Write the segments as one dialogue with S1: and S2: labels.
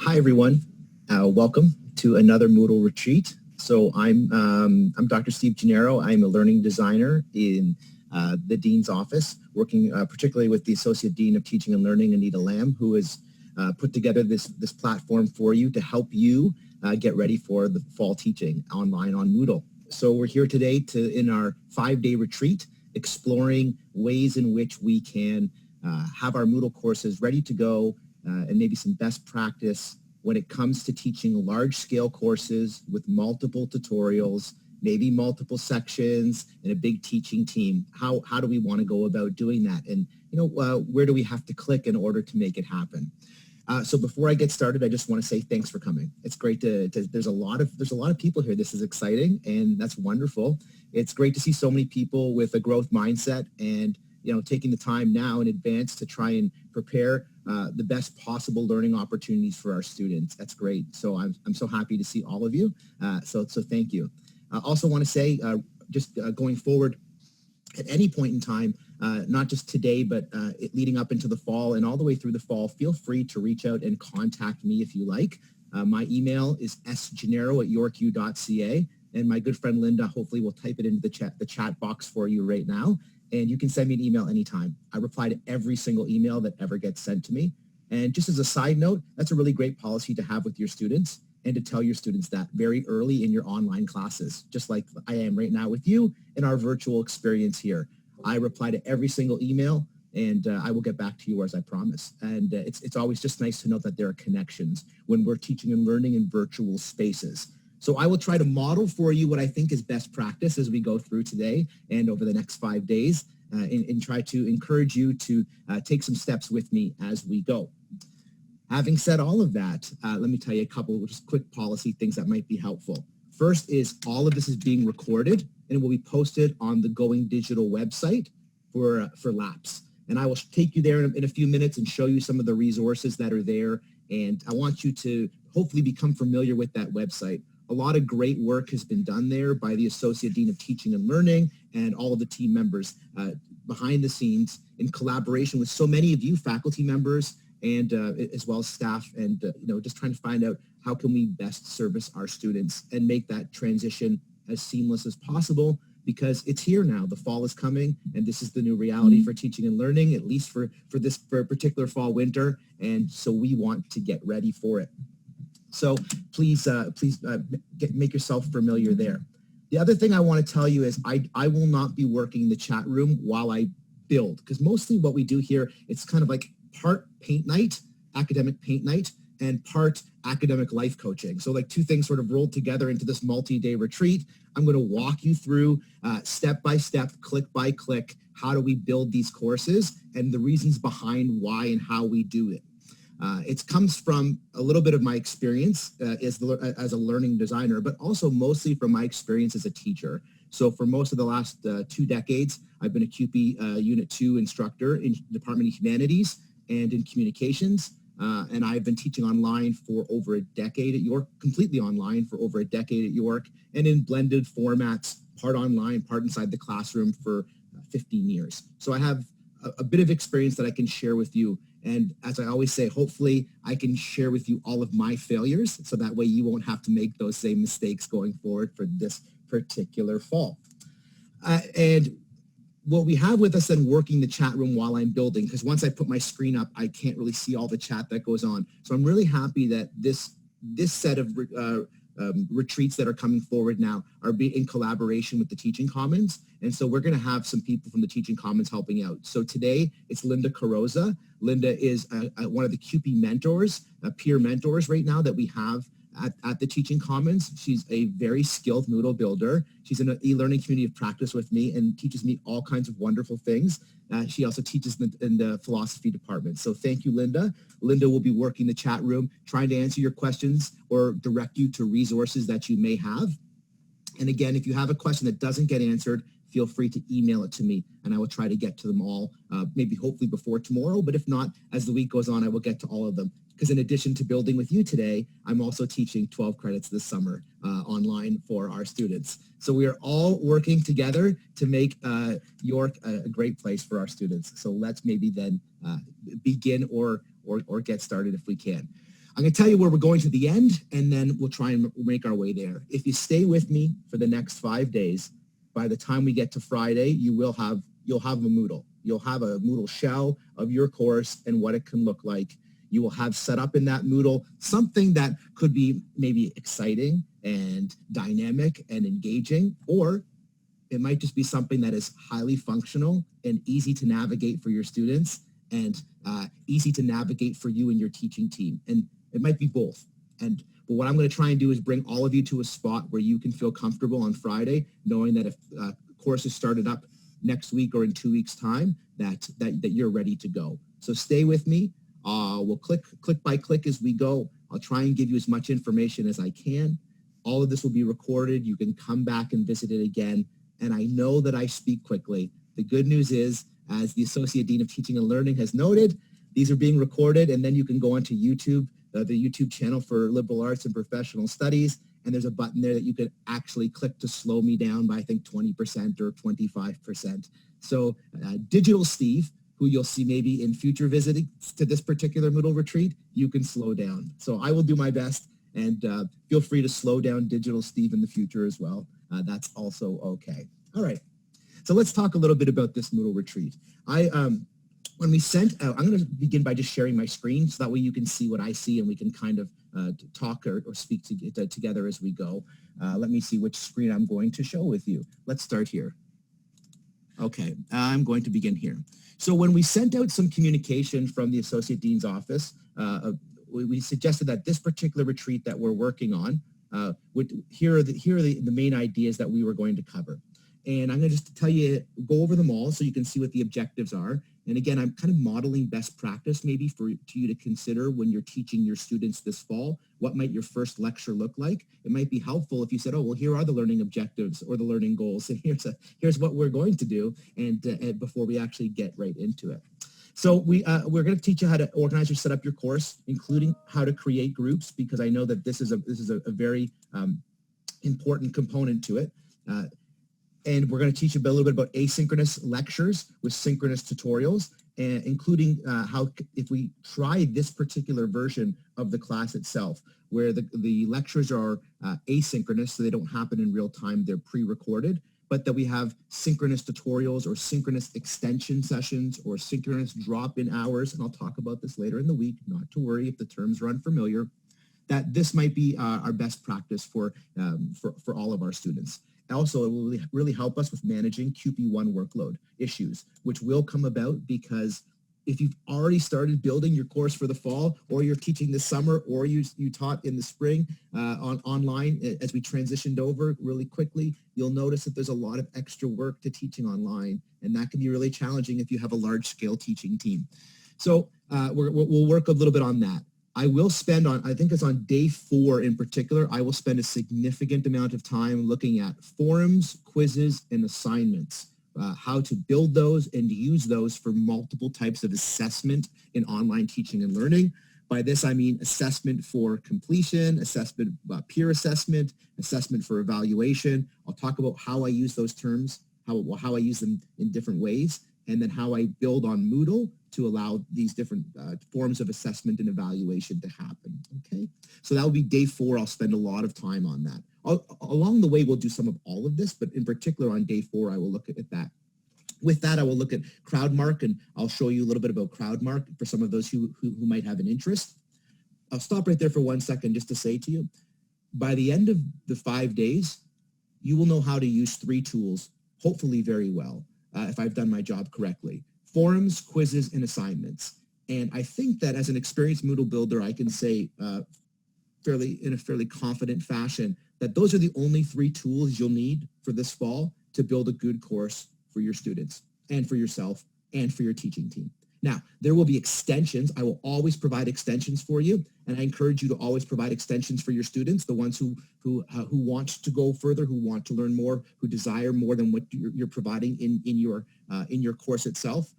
S1: Hi, everyone. Welcome to another Moodle retreat. So I'm Dr. Steve Gennaro. I'm a learning designer in the Dean's office, working particularly with the Associate Dean of Teaching and Learning, Anita Lamb, who has put together this platform for you to help you get ready for the fall teaching online on Moodle. So we're here today in our 5-day retreat, exploring ways in which we can have our Moodle courses ready to go, and maybe some best practice when it comes to teaching large-scale courses with multiple tutorials, maybe multiple sections, and a big teaching team. How do we want to go about doing that? And where do we have to click in order to make it happen? So before I get started, I just want to say thanks for coming. It's great there's a lot of people here. This is exciting, and that's wonderful. It's great to see so many people with a growth mindset and taking the time now in advance to try and prepare the best possible learning opportunities for our students. That's great. So I'm so happy to see all of you. So thank you. I also want to say, going forward, at any point in time, not just today, but leading up into the fall and all the way through the fall, feel free to reach out and contact me if you like. My email is sgennaro@yorku.ca, and my good friend Linda hopefully will type it into the chat box for you right now. And you can send me an email anytime. I reply to every single email that ever gets sent to me. And just as a side note, that's a really great policy to have with your students, and to tell your students that very early in your online classes, just like I am right now with you in our virtual experience here. I reply to every single email, and I will get back to you as I promise. And it's always just nice to know that there are connections when we're teaching and learning in virtual spaces. So I will try to model for you what I think is best practice as we go through today and over the next 5 days, and try to encourage you to take some steps with me as we go. Having said all of that, let me tell you a couple of just quick policy things that might be helpful. First is all of this is being recorded and will be posted on the Going Digital website for LAPS. And I will take you there in a few minutes and show you some of the resources that are there. And I want you to hopefully become familiar with that website. A lot of great work has been done there by the Associate Dean of Teaching and Learning and all of the team members behind the scenes in collaboration with so many of you faculty members and as well as staff, and just trying to find out how can we best service our students and make that transition as seamless as possible, because it's here now. The fall is coming, and this is the new reality for teaching and learning, at least for a particular fall winter, and so we want to get ready for it. So please make yourself familiar there. The other thing I want to tell you is I will not be working the chat room while I build, because mostly what we do here, it's kind of like part paint night, academic paint night, and part academic life coaching. So like two things sort of rolled together into this multi-day retreat. I'm going to walk you through step by step, click by click, how do we build these courses and the reasons behind why and how we do it. It comes from a little bit of my experience as a learning designer, but also mostly from my experience as a teacher. So for most of the last 2 decades, I've been a CUPE Unit 2 instructor in the Department of Humanities and in Communications. And I've been teaching online for over a decade at York, completely online for over a decade at York, and in blended formats, part online, part inside the classroom for 15 years. So I have a bit of experience that I can share with you. And as I always say, hopefully I can share with you all of my failures, so that way you won't have to make those same mistakes going forward for this particular fall. And what we have with us then working the chat room while I'm building, because once I put my screen up, I can't really see all the chat that goes on. So I'm really happy that this set of retreats that are coming forward now are in collaboration with the Teaching Commons. And so we're going to have some people from the Teaching Commons helping out. So today it's Linda Carrozza. Linda is one of the CUPE mentors, peer mentors right now that we have at the Teaching Commons. She's a very skilled Moodle builder. She's in an e-learning community of practice with me and teaches me all kinds of wonderful things. She also teaches in the philosophy department. So thank you, Linda. Linda will be working the chat room, trying to answer your questions or direct you to resources that you may have. And again, if you have a question that doesn't get answered, feel free to email it to me, and I will try to get to them all, maybe hopefully before tomorrow. But if not, as the week goes on, I will get to all of them. Because in addition to building with you today, I'm also teaching 12 credits this summer online for our students. So we are all working together to make York a great place for our students. So let's maybe then begin or get started if we can. I'm going to tell you where we're going to the end, and then we'll try and make our way there. If you stay with me for the next 5 days, by the time we get to Friday, you'll have a Moodle. You'll have a Moodle shell of your course and what it can look like. You will have set up in that Moodle something that could be maybe exciting and dynamic and engaging, or it might just be something that is highly functional and easy to navigate for your students and easy to navigate for you and your teaching team. And it might be both. But what I'm going to try and do is bring all of you to a spot where you can feel comfortable on Friday, knowing that if courses started up next week or in 2 weeks' time, that you're ready to go. So stay with me. We'll click by click as we go. I'll try and give you as much information as I can. All of this will be recorded. You can come back and visit it again. And I know that I speak quickly. The good news is, as the Associate Dean of Teaching and Learning has noted, these are being recorded, and then you can go onto YouTube, the YouTube channel for Liberal Arts and Professional Studies, and there's a button there that you could actually click to slow me down by, I think, 20% or 25%. So Digital Steve, who you'll see maybe in future visits to this particular Moodle retreat, you can slow down. So I will do my best, and feel free to slow down Digital Steve in the future as well. That's also okay. All right. So let's talk a little bit about this Moodle retreat. When we sent out, I'm going to begin by just sharing my screen so that way you can see what I see and we can kind of talk or speak together as we go. Let me see which screen I'm going to show with you. Let's start here. Okay, I'm going to begin here. So when we sent out some communication from the Associate Dean's office, we suggested that this particular retreat that we're working on, here are the main ideas that we were going to cover. And I'm going to just go over them all so you can see what the objectives are. And again, I'm kind of modeling best practice maybe for you to consider when you're teaching your students this fall. What might your first lecture look like? It might be helpful if you said, oh, well, here are the learning objectives or the learning goals, and here's what we're going to do, and before we actually get right into it. So we're going to teach you how to organize or set up your course, including how to create groups, because I know that this is a very important component to it. And we're going to teach you a little bit about asynchronous lectures with synchronous tutorials, and including how if we try this particular version of the class itself, where the lectures are asynchronous, so they don't happen in real time, they're pre-recorded, but that we have synchronous tutorials or synchronous extension sessions or synchronous drop-in hours, and I'll talk about this later in the week, not to worry if the terms are unfamiliar, that this might be our best practice for all of our students. Also, it will really help us with managing QP1 workload issues, which will come about because if you've already started building your course for the fall, or you're teaching this summer, or you taught in the spring online as we transitioned over really quickly, you'll notice that there's a lot of extra work to teaching online, and that can be really challenging if you have a large-scale teaching team. So we'll work a little bit on that. I will spend I think it's on day 4 in particular, I will spend a significant amount of time looking at forums, quizzes, and assignments, how to build those and use those for multiple types of assessment in online teaching and learning. By this, I mean assessment for completion, assessment, peer assessment, assessment for evaluation. I'll talk about how I use those terms, how I use them in different ways, and then how I build on Moodle to allow these different forms of assessment and evaluation to happen, okay? So that will be day 4. I'll spend a lot of time on that. Along the way, we'll do some of all of this, but in particular on day 4, I will look at that. With that, I will look at CrowdMark, and I'll show you a little bit about CrowdMark for some of those who might have an interest. I'll stop right there for 1 second just to say to you, by the end of the 5 days, you will know how to use 3 tools, hopefully very well, if I've done my job correctly. Forums, quizzes, and assignments. And I think that as an experienced Moodle builder, I can say in a fairly confident fashion that those are the only 3 tools you'll need for this fall to build a good course for your students and for yourself and for your teaching team. Now, there will be extensions. I will always provide extensions for you, and I encourage you to always provide extensions for your students, the ones who want to go further, who want to learn more, who desire more than what you're providing in your course itself.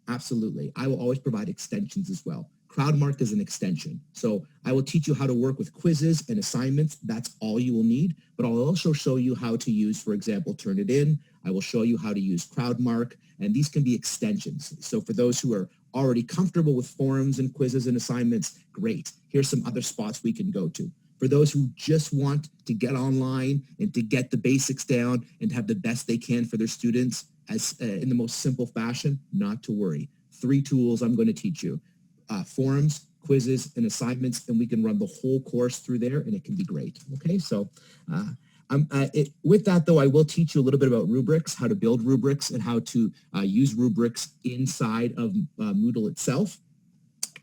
S1: Absolutely. I will always provide extensions as well. CrowdMark is an extension. So I will teach you how to work with quizzes and assignments. That's all you will need. But I'll also show you how to use, for example, Turnitin. I will show you how to use CrowdMark, and these can be extensions. So for those who are already comfortable with forums and quizzes and assignments, great. Here's some other spots we can go to. For those who just want to get online and to get the basics down and have the best they can for their students as in the most simple fashion, not to worry. 3 tools I'm going to teach you. Forums, quizzes, and assignments, and we can run the whole course through there, and it can be great. Okay, so with that, though, I will teach you a little bit about rubrics, how to build rubrics, and how to use rubrics inside of Moodle itself.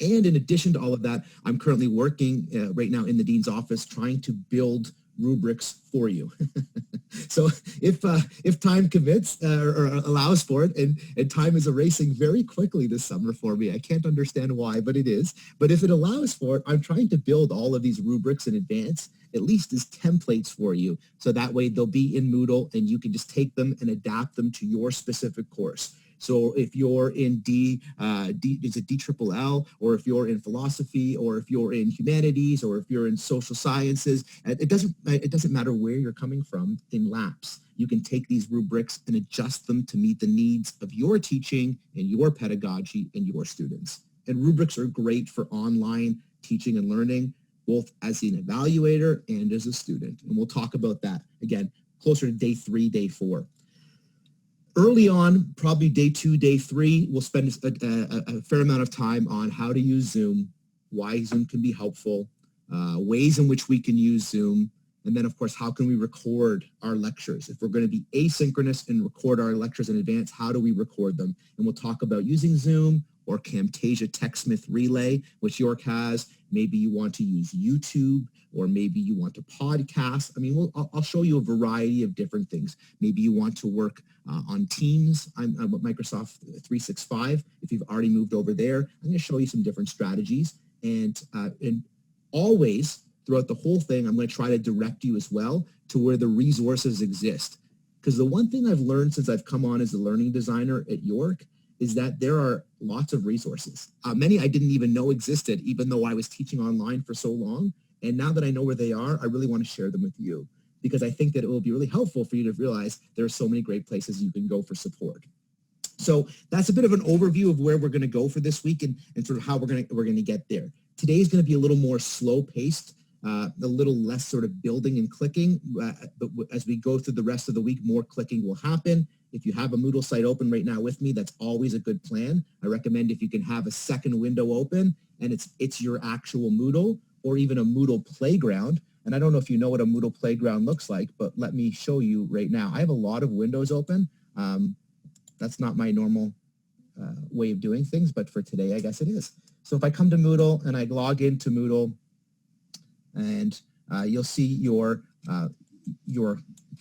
S1: And in addition to all of that, I'm currently working right now in the Dean's office trying to build rubrics for you. So if time commits or allows for it, and time is erasing very quickly this summer for me. I can't understand why, but it is. But if it allows for it, I'm trying to build all of these rubrics in advance, at least as templates for you. So that way they'll be in Moodle and you can just take them and adapt them to your specific course. So if you're in is it DLL, or if you're in philosophy, or if you're in humanities, or if you're in social sciences, it doesn't matter where you're coming from in LAPS. You can take these rubrics and adjust them to meet the needs of your teaching and your pedagogy and your students. And rubrics are great for online teaching and learning, both as an evaluator and as a student. And we'll talk about that, again, closer to day 3, day 4. Early on, probably day 2, day 3, we'll spend a fair amount of time on how to use Zoom, why Zoom can be helpful, ways in which we can use Zoom, and then, of course, how can we record our lectures? If we're going to be asynchronous and record our lectures in advance, how do we record them? And we'll talk about using Zoom or Camtasia TechSmith Relay, which York has. Maybe you want to use YouTube, or maybe you want to podcast. I mean, I'll show you a variety of different things. Maybe you want to work on Teams. I'm with Microsoft 365. If you've already moved over there, I'm going to show you some different strategies. And always, throughout the whole thing, I'm going to try to direct you as well to where the resources exist. Because the one thing I've learned since I've come on as a learning designer at York is that there are lots of resources. Many I didn't even know existed, even though I was teaching online for so long. And now that I know where they are, I really want to share them with you, because I think that it will be really helpful for you to realize there are so many great places you can go for support. So that's a bit of an overview of where we're going to go for this week and sort of how we're going to get there. Today is going to be a little more slow-paced, a little less sort of building and clicking. But as we go through the rest of the week, more clicking will happen. If you have a Moodle site open right now with me, that's always a good plan. I recommend if you can have a second window open and it's your actual Moodle, or even a Moodle playground. And I don't know if you know what a Moodle playground looks like, but let me show you right now. I have a lot of windows open. That's not my normal way of doing things, but for today, I guess it is. So if I come to Moodle and I log into Moodle, and you'll see your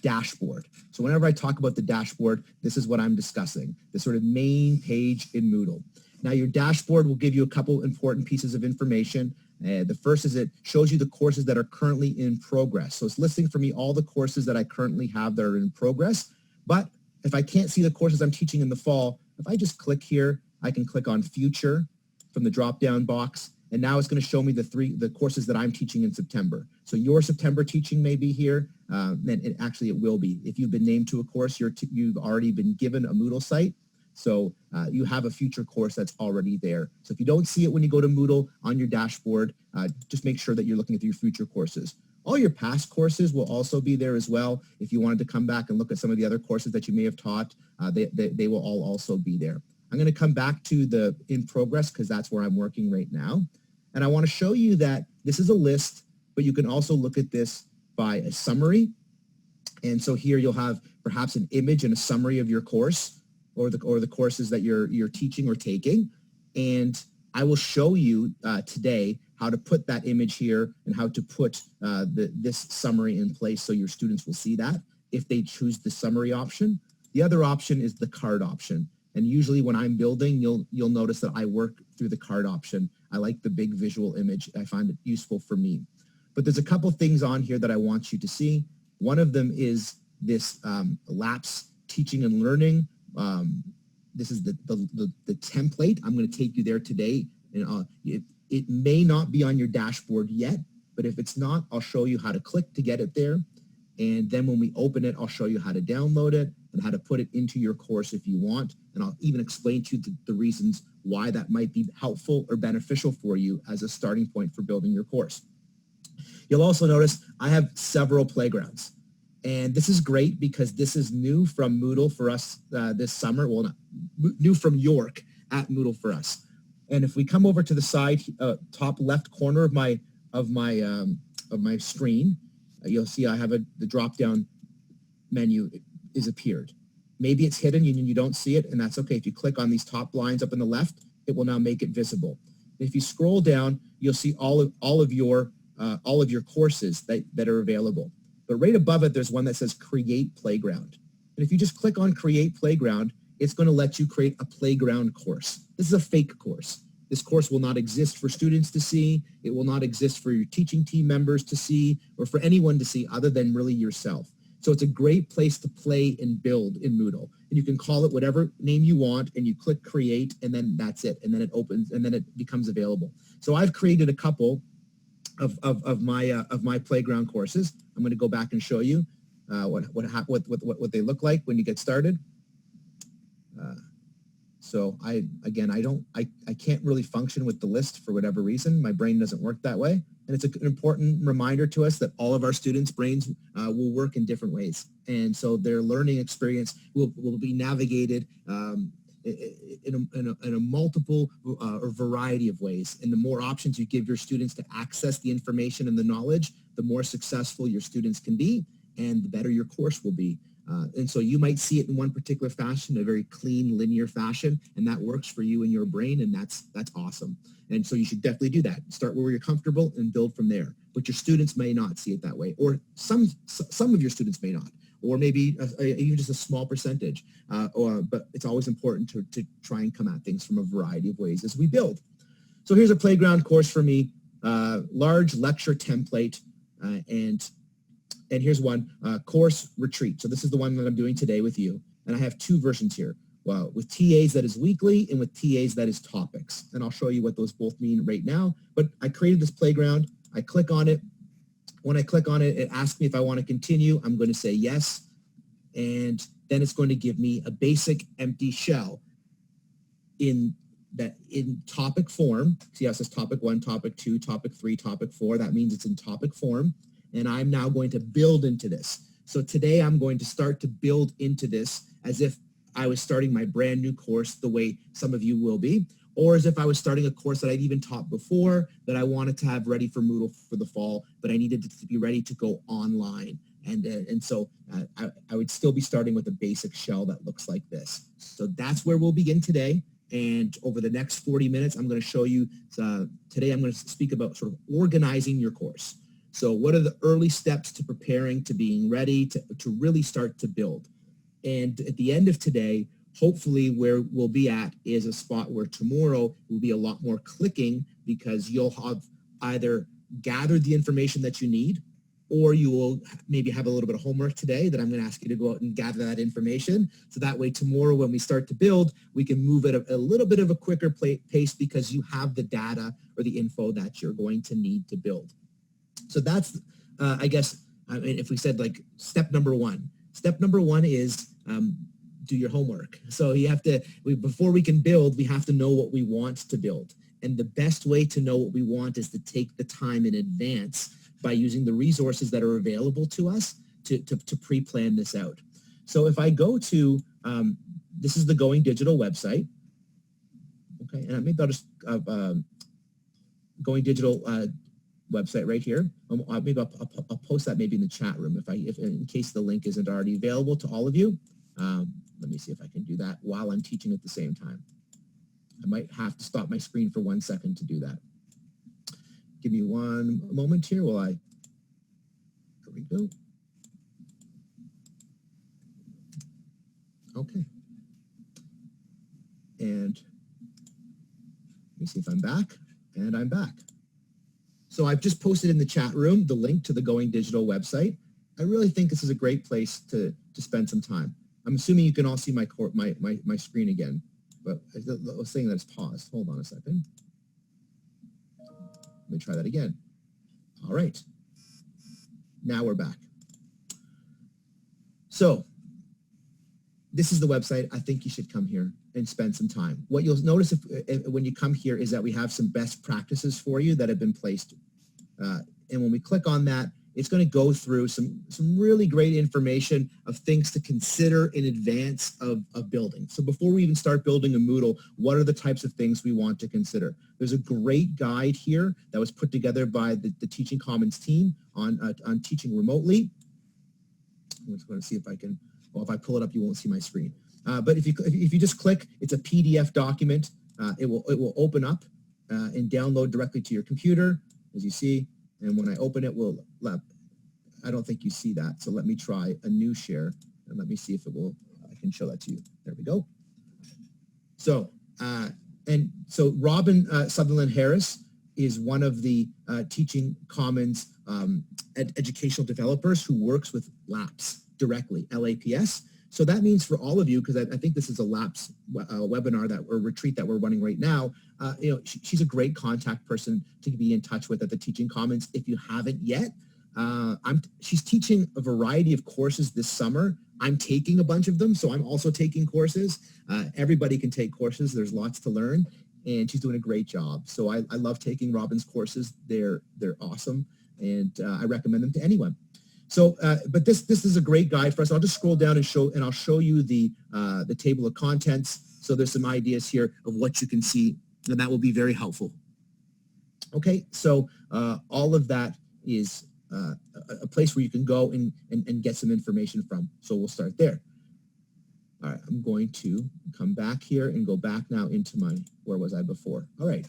S1: dashboard. So whenever I talk about the dashboard, this is what I'm discussing, the sort of main page in Moodle. Now your dashboard will give you a couple important pieces of information. The first is it shows you the courses that are currently in progress. So it's listing for me all the courses that I currently have that are in progress. But if I can't see the courses I'm teaching in the fall, if I just click here, I can click on Future from the drop-down box. And now it's going to show me the courses that I'm teaching in September. So your September teaching may be here, and actually it will be. If you've been named to a course, you've already been given a Moodle site. So you have a future course that's already there. So if you don't see it when you go to Moodle on your dashboard, just make sure that you're looking at your future courses. All your past courses will also be there as well. If you wanted to come back and look at some of the other courses that you may have taught, they will all also be there. I'm going to come back to the in progress because that's where I'm working right now. And I want to show you that this is a list, but you can also look at this by a summary. And so here you'll have perhaps an image and a summary of your course or the courses that you're teaching or taking. And I will show you today how to put that image here and how to put this summary in place so your students will see that if they choose the summary option. The other option is the card option. And usually when I'm building, you'll notice that I work through the card option. I like the big visual image. I find it useful for me. But there's a couple things on here that I want you to see. One of them is this LAPS teaching and learning. This is the template. I'm going to take you there today. And it may not be on your dashboard yet, but if it's not, I'll show you how to click to get it there. And then when we open it, I'll show you how to download it and how to put it into your course if you want. And I'll even explain to you the reasons why that might be helpful or beneficial for you as a starting point for building your course. You'll also notice I have several playgrounds. And this is great because this is new from Moodle for us this summer. Well, not new from York at Moodle for us. And if we come over to the side, top left corner of my screen, you'll see I have the drop-down menu is appeared. Maybe it's hidden and you don't see it, and that's okay. If you click on these top lines up on the left, it will now make it visible. If you scroll down, you'll see all of your courses that are available. But right above it, there's one that says Create Playground. And if you just click on Create Playground, it's going to let you create a playground course. This is a fake course. This course will not exist for students to see. It will not exist for your teaching team members to see or for anyone to see other than really yourself. So it's a great place to play and build in Moodle. And you can call it whatever name you want, and you click Create, and then that's it. And then it opens, and then it becomes available. So I've created a couple of my playground courses. I'm going to go back and show you what they look like when you get started. So I can't really function with the list for whatever reason. My brain doesn't work that way. And it's an important reminder to us that all of our students' brains will work in different ways. And so their learning experience will be navigated in a multiple or variety of ways. And the more options you give your students to access the information and the knowledge, the more successful your students can be and the better your course will be. And so you might see it in one particular fashion, a very clean, linear fashion, and that works for you and your brain, and that's awesome. And so you should definitely do that. Start where you're comfortable and build from there. But your students may not see it that way, or some of your students may not, or maybe even just a small percentage. But it's always important to try and come at things from a variety of ways as we build. So here's a playground course for me, large lecture template, and here's one, course retreat. So this is the one that I'm doing today with you. And I have two versions here. Well, with TAs that is weekly and with TAs that is topics. And I'll show you what those both mean right now. But I created this playground. I click on it. When I click on it, it asks me if I want to continue. I'm going to say yes. And then it's going to give me a basic empty shell in topic form. See how it says topic 1, topic 2, topic 3, topic 4. That means it's in topic form. And I'm now going to build into this. So today I'm going to start to build into this as if I was starting my brand new course the way some of you will be, or as if I was starting a course that I'd even taught before that I wanted to have ready for Moodle for the fall, but I needed it to be ready to go online. And so I would still be starting with a basic shell that looks like this. So that's where we'll begin today. And over the next 40 minutes, I'm going to show you, today I'm going to speak about sort of organizing your course. So what are the early steps to preparing, to being ready, to really start to build? And at the end of today, hopefully where we'll be at is a spot where tomorrow will be a lot more clicking because you'll have either gathered the information that you need, or you will maybe have a little bit of homework today that I'm going to ask you to go out and gather that information. So that way tomorrow when we start to build, we can move at a little bit of a quicker pace because you have the data or the info that you're going to need to build. So that's, I guess, I mean, if we said like step number one. Step number one is do your homework. So you have to, before we can build, we have to know what we want to build. And the best way to know what we want is to take the time in advance by using the resources that are available to us to pre-plan this out. So if I go to, this is the Going Digital website. Okay, and maybe I'll just, Going Digital website right here. Maybe I'll post that maybe in the chat room if in case the link isn't already available to all of you. Let me see if I can do that while I'm teaching at the same time. I might have to stop my screen for 1 second to do that. Give me one moment here while here we go. Okay. And let me see if I'm back, and I'm back. So I've just posted in the chat room the link to the Going Digital website. I really think this is a great place to spend some time. I'm assuming you can all see my screen again, but I was saying that it's paused. Hold on a second. Let me try that again. All right. Now we're back. So this is the website. I think you should come here and spend some time. What you'll notice when you come here is that we have some best practices for you that have been placed. And when we click on that, it's going to go through some really great information of things to consider in advance of building. So before we even start building a Moodle, what are the types of things we want to consider? There's a great guide here that was put together by the Teaching Commons team on teaching remotely. I'm just going to see if I can, well, if I pull it up, you won't see my screen. But if you just click, it's a PDF document. It will open up and download directly to your computer, as you see. And when I open it, I don't think you see that. So let me try a new share and let me see if it will, I can show that to you. There we go. So, Robin Sutherland Harris is one of the Teaching Commons educational developers who works with LAPS directly, LAPS. So that means for all of you, because I think this is a LAPS webinar or retreat that we're running right now, she's a great contact person to be in touch with at the Teaching Commons if you haven't yet. She's teaching a variety of courses this summer. I'm taking a bunch of them, so I'm also taking courses. Everybody can take courses. There's lots to learn, and she's doing a great job. So I love taking Robin's courses. They're awesome, and I recommend them to anyone. So, but this is a great guide for us. I'll just scroll down and I'll show you the table of contents. So there's some ideas here of what you can see, and that will be very helpful. Okay, so all of that is a place where you can go and get some information from. So we'll start there. All right, I'm going to come back here and go back now into where was I before? All right.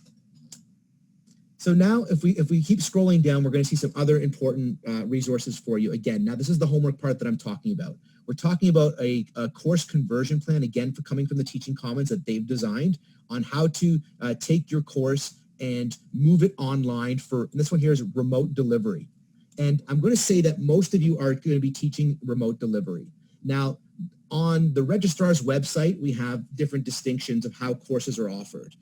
S1: So now if we keep scrolling down, we're going to see some other important resources for you. Again, now this is the homework part that I'm talking about. We're talking about a course conversion plan, again, coming from the Teaching Commons that they've designed on how to take your course and move it online and this one here is remote delivery. And I'm going to say that most of you are going to be teaching remote delivery. Now, on the registrar's website, we have different distinctions of how courses are offered.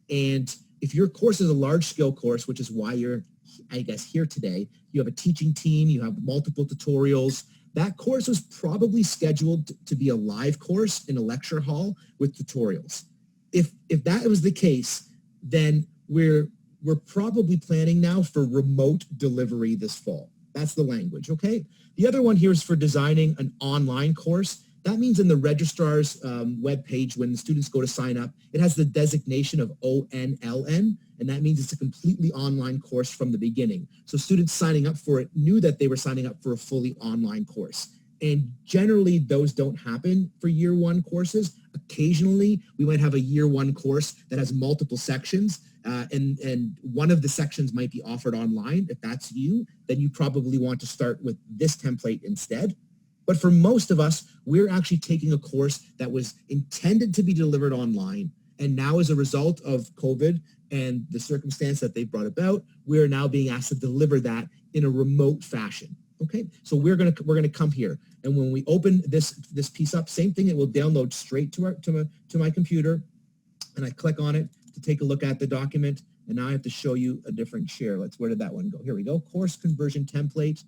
S1: And if your course is a large-scale course, which is why you're, I guess, here today, you have a teaching team, you have multiple tutorials, that course was probably scheduled to be a live course in a lecture hall with tutorials. If that was the case, then we're probably planning now for remote delivery this fall. That's the language, okay? The other one here is for designing an online course. That means in the registrar's webpage, when the students go to sign up, it has the designation of ONLN, and that means it's a completely online course from the beginning. So students signing up for it knew that they were signing up for a fully online course. And generally, those don't happen for year one courses. Occasionally, we might have a year one course that has multiple sections, and one of the sections might be offered online. If that's you, then you probably want to start with this template instead. But for most of us, we're actually taking a course that was intended to be delivered online. And now as a result of COVID and the circumstance that they brought about, we're now being asked to deliver that in a remote fashion. Okay, so we're gonna come here. And when we open this piece up, same thing, it will download straight to my computer. And I click on it to take a look at the document. And now I have to show you a different share. Where did that one go? Here we go, course conversion template.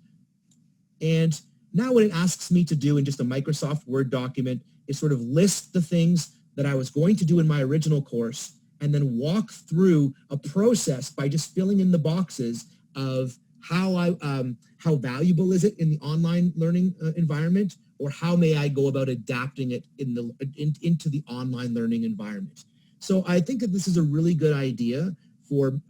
S1: And now what it asks me to do in just a Microsoft Word document is sort of list the things that I was going to do in my original course and then walk through a process by just filling in the boxes of how valuable is it in the online learning environment, or how may I go about adapting it into the online learning environment. So I think that this is a really good idea for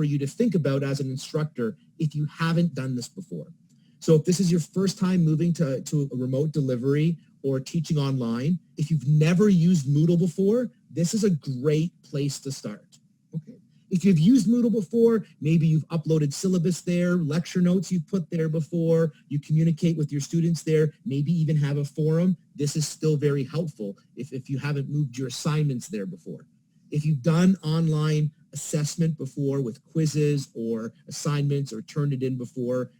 S1: you to think about as an instructor if you haven't done this before. So if this is your first time moving to a remote delivery or teaching online, if you've never used Moodle before, this is a great place to start. Okay. If you've used Moodle before, maybe you've uploaded syllabus there, lecture notes you've put there before, you communicate with your students there, maybe even have a forum, this is still very helpful if you haven't moved your assignments there before. If you've done online assessment before with quizzes or assignments or turned it in before,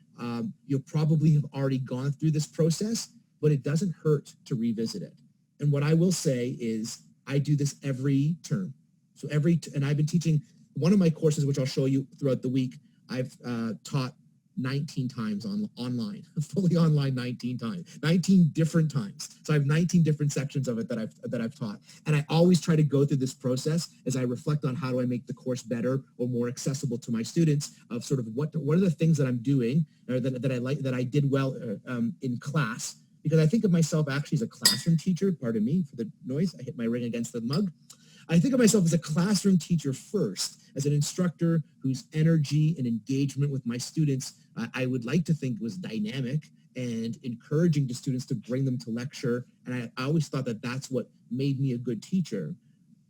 S1: you'll probably have already gone through this process, but it doesn't hurt to revisit it. And what I will say is I do this every term. So and I've been teaching one of my courses, which I'll show you throughout the week. I've taught 19 times online, fully online 19 times, 19 different times. So I have 19 different sections of it that I've taught. And I always try to go through this process as I reflect on how do I make the course better or more accessible to my students, of sort of what are the things that I'm doing or that I did well in class. Because I think of myself actually as a classroom teacher. Pardon me for the noise. I hit my ring against the mug. I think of myself as a classroom teacher first, as an instructor whose energy and engagement with my students, I would like to think was dynamic and encouraging to students to bring them to lecture. And I always thought that that's what made me a good teacher.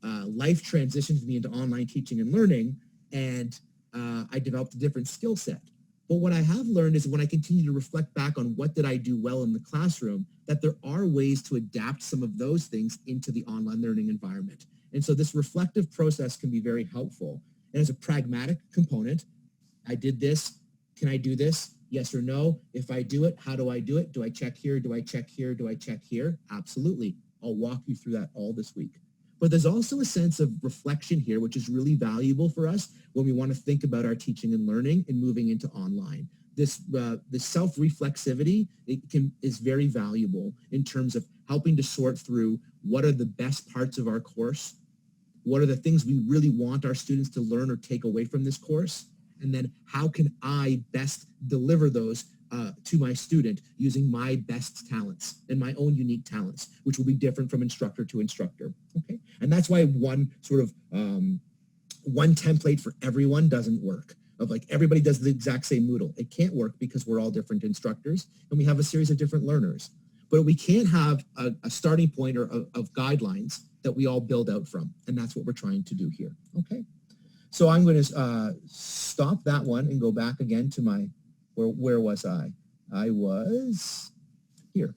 S1: Life transitioned me into online teaching and learning, and I developed a different skill set. But what I have learned is when I continue to reflect back on what did I do well in the classroom, that there are ways to adapt some of those things into the online learning environment. And so this reflective process can be very helpful. And as a pragmatic component, I did this. Can I do this? Yes or no? If I do it, how do I do it? Do I check here? Do I check here? Do I check here? Absolutely. I'll walk you through that all this week. But there's also a sense of reflection here, which is really valuable for us when we want to think about our teaching and learning and moving into online. This self-reflexivity is very valuable in terms of helping to sort through what are the best parts of our course, what are the things we really want our students to learn or take away from this course, and then how can I best deliver those to my student using my best talents and my own unique talents, which will be different from instructor to instructor. Okay, and that's why one sort of one template for everyone doesn't work. Of like everybody does the exact same Moodle. It can't work because we're all different instructors and we have a series of different learners. But we can't have a starting point or of guidelines that we all build out from, and that's what we're trying to do here. Okay, so I'm going to stop that one and go back again to my where was I? I was here.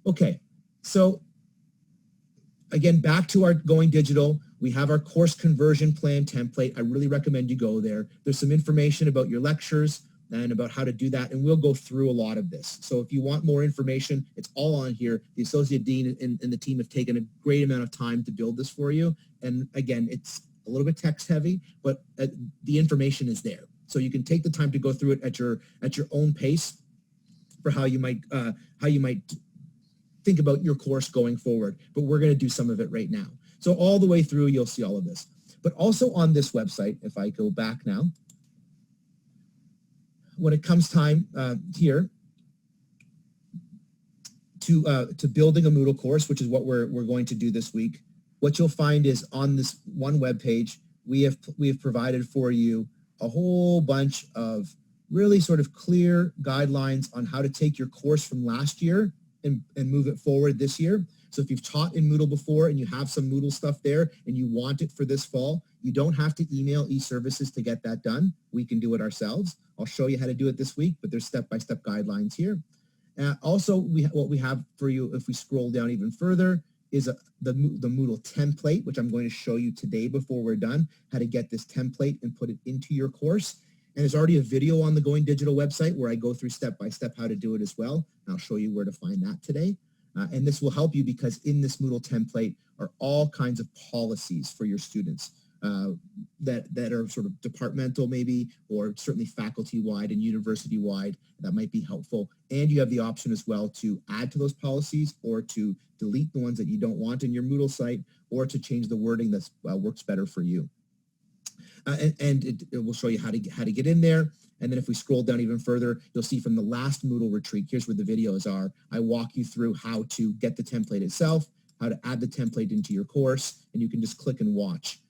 S1: Okay, so again, back to our going digital. We have our course conversion plan template. I really recommend you go there. There's some information about your lectures and about how to do that, and we'll go through a lot of this. So if you want more information, it's all on here. The Associate Dean and the team have taken a great amount of time to build this for you. And again, it's a little bit text heavy, but the information is there. So you can take the time to go through it at your own pace for how you might think about your course going forward. But we're going to do some of it right now. So all the way through, you'll see all of this. But also on this website, if I go back now, when it comes time here to building a Moodle course, which is what we're going to do this week, what you'll find is on this one web page, we have provided for you a whole bunch of really sort of clear guidelines on how to take your course from last year and move it forward this year. So if you've taught in Moodle before and you have some Moodle stuff there and you want it for this fall, you don't have to email eServices to get that done. We can do it ourselves. I'll show you how to do it this week, but there's step-by-step guidelines here. Also, what we have for you, if we scroll down even further, is the Moodle template, which I'm going to show you today before we're done, how to get this template and put it into your course. And there's already a video on the Going Digital website where I go through step-by-step how to do it as well. And I'll show you where to find that today. And this will help you because in this Moodle template are all kinds of policies for your students that are sort of departmental maybe, or certainly faculty-wide and university-wide that might be helpful. And you have the option as well to add to those policies or to delete the ones that you don't want in your Moodle site, or to change the wording that works better for you. And it will show you how to get in there. And then if we scroll down even further, you'll see from the last Moodle retreat, here's where the videos are. I walk you through how to get the template itself, how to add the template into your course, and you can just click and watch.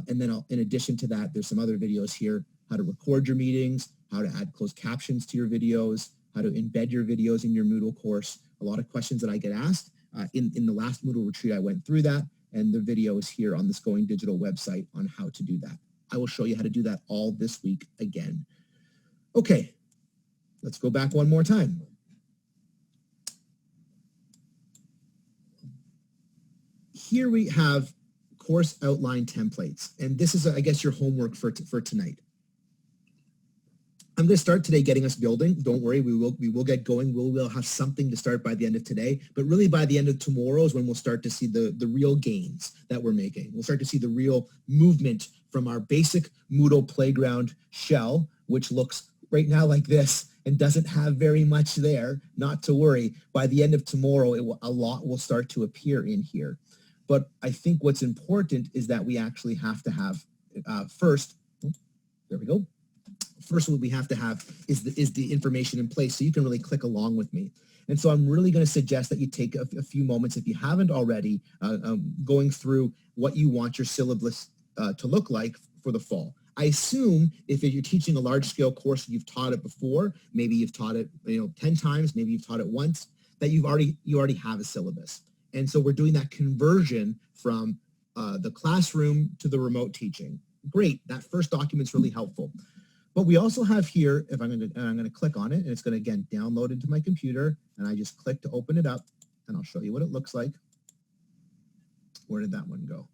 S1: And then in addition to that, there's some other videos here, how to record your meetings, how to add closed captions to your videos, how to embed your videos in your Moodle course. A lot of questions that I get asked. In the last Moodle retreat, I went through that, and the video is here on this Going Digital website on how to do that. I will show you how to do that all this week again. Okay, let's go back one more time. Here we have course outline templates, and this is, I guess, your homework for tonight. I'm going to start today getting us building. Don't worry, we will get going. We'll have something to start by the end of today, but really by the end of tomorrow is when we'll start to see the real gains that we're making. We'll start to see the real movement from our basic Moodle playground shell, which looks right now like this and doesn't have very much there, not to worry. By the end of tomorrow, a lot will start to appear in here. But I think what's important is that we actually have to have first, there we go. First, what we have to have is the information in place so you can really click along with me. And so I'm really going to suggest that you take a few moments, if you haven't already, going through what you want your syllabus to look like for the fall. I assume if you're teaching a large-scale course and you've taught it before, maybe you've taught it 10 times, maybe you've taught it once, that you already have a syllabus. And so we're doing that conversion from the classroom to the remote teaching. Great, that first document's really helpful. But we also have here, if I'm going to click on it, and it's going to, again, download into my computer, and I just click to open it up, and I'll show you what it looks like. Where did that one go?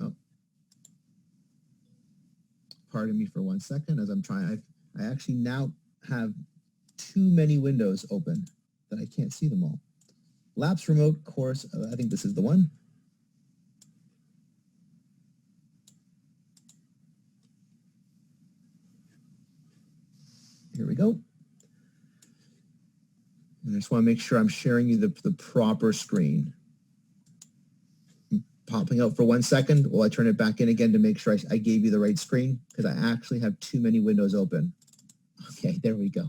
S1: Oh. Pardon me for 1 second as I'm trying. I actually now have too many windows open that I can't see them all. Labs remote course, I think this is the one. Here we go. And I just want to make sure I'm sharing you the proper screen. Popping out for 1 second while I turn it back in again to make sure I gave you the right screen, because I actually have too many windows open. Okay, there we go.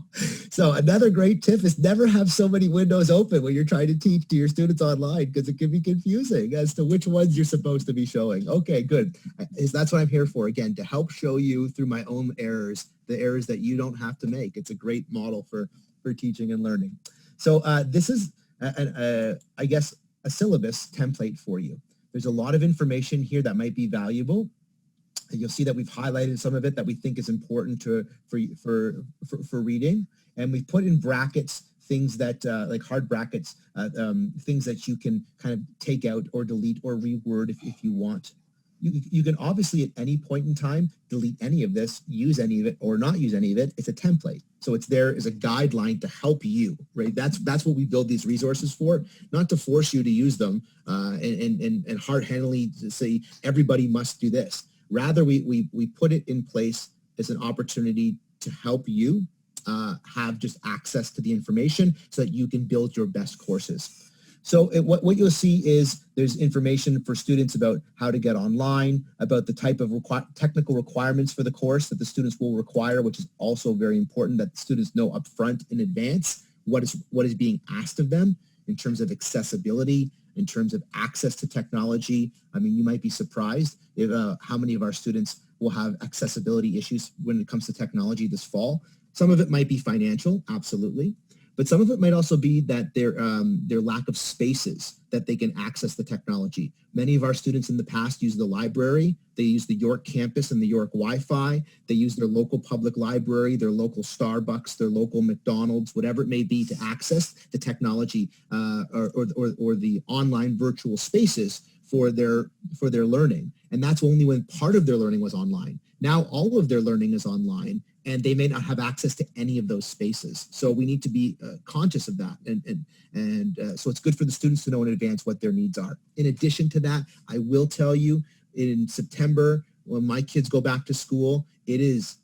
S1: So another great tip is never have so many windows open when you're trying to teach to your students online, because it can be confusing as to which ones you're supposed to be showing. Okay, good. That's what I'm here for, again, to help show you through my own errors, the errors that you don't have to make. It's a great model for teaching and learning. So this is, I guess, a syllabus template for you. There's a lot of information here that might be valuable. You'll see that we've highlighted some of it that we think is important for reading, and we've put in brackets things that like hard brackets, things that you can kind of take out or delete or reword if you want. You can obviously at any point in time delete any of this, use any of it, or not use any of it. It's a template, so it's there as a guideline to help you. Right? That's what we build these resources for, not to force you to use them and hard-handedly say everybody must do this. Rather, we put it in place as an opportunity to help you have just access to the information so that you can build your best courses. So what you'll see is there's information for students about how to get online, about the type of technical requirements for the course that the students will require, which is also very important that the students know up front in advance what is being asked of them in terms of accessibility, in terms of access to technology. I mean, you might be surprised if, how many of our students will have accessibility issues when it comes to technology this fall. Some of it might be financial, absolutely. But some of it might also be that their lack of spaces that they can access the technology. Many of our students in the past use the library. They use the York campus and the York Wi-Fi. They use their local public library, their local Starbucks, their local McDonald's, whatever it may be, to access the technology or the online virtual spaces for their learning. And that's only when part of their learning was online. Now all of their learning is online, and they may not have access to any of those spaces. So we need to be conscious of that. And so it's good for the students to know in advance what their needs are. In addition to that, I will tell you, in September, when my kids go back to school, it is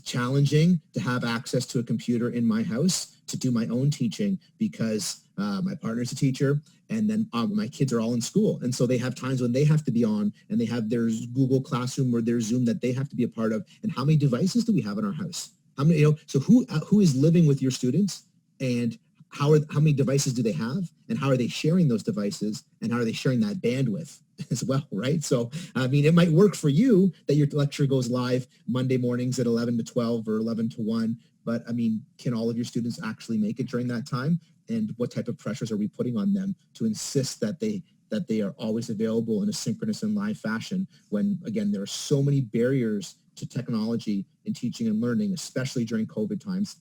S1: challenging to have access to a computer in my house to do my own teaching, because my partner's a teacher, and then my kids are all in school. And so they have times when they have to be on, and they have their Google Classroom or their Zoom that they have to be a part of. And how many devices do we have in our house? How many, so who is living with your students, and how many devices do they have, and how are they sharing those devices, and how are they sharing that bandwidth as well, right? So, I mean, it might work for you that your lecture goes live Monday mornings at 11 to 12 or 11 to 1, but I mean, can all of your students actually make it during that time? And what type of pressures are we putting on them to insist that they are always available in a synchronous and live fashion, when, again, there are so many barriers to technology in teaching and learning, especially during COVID times,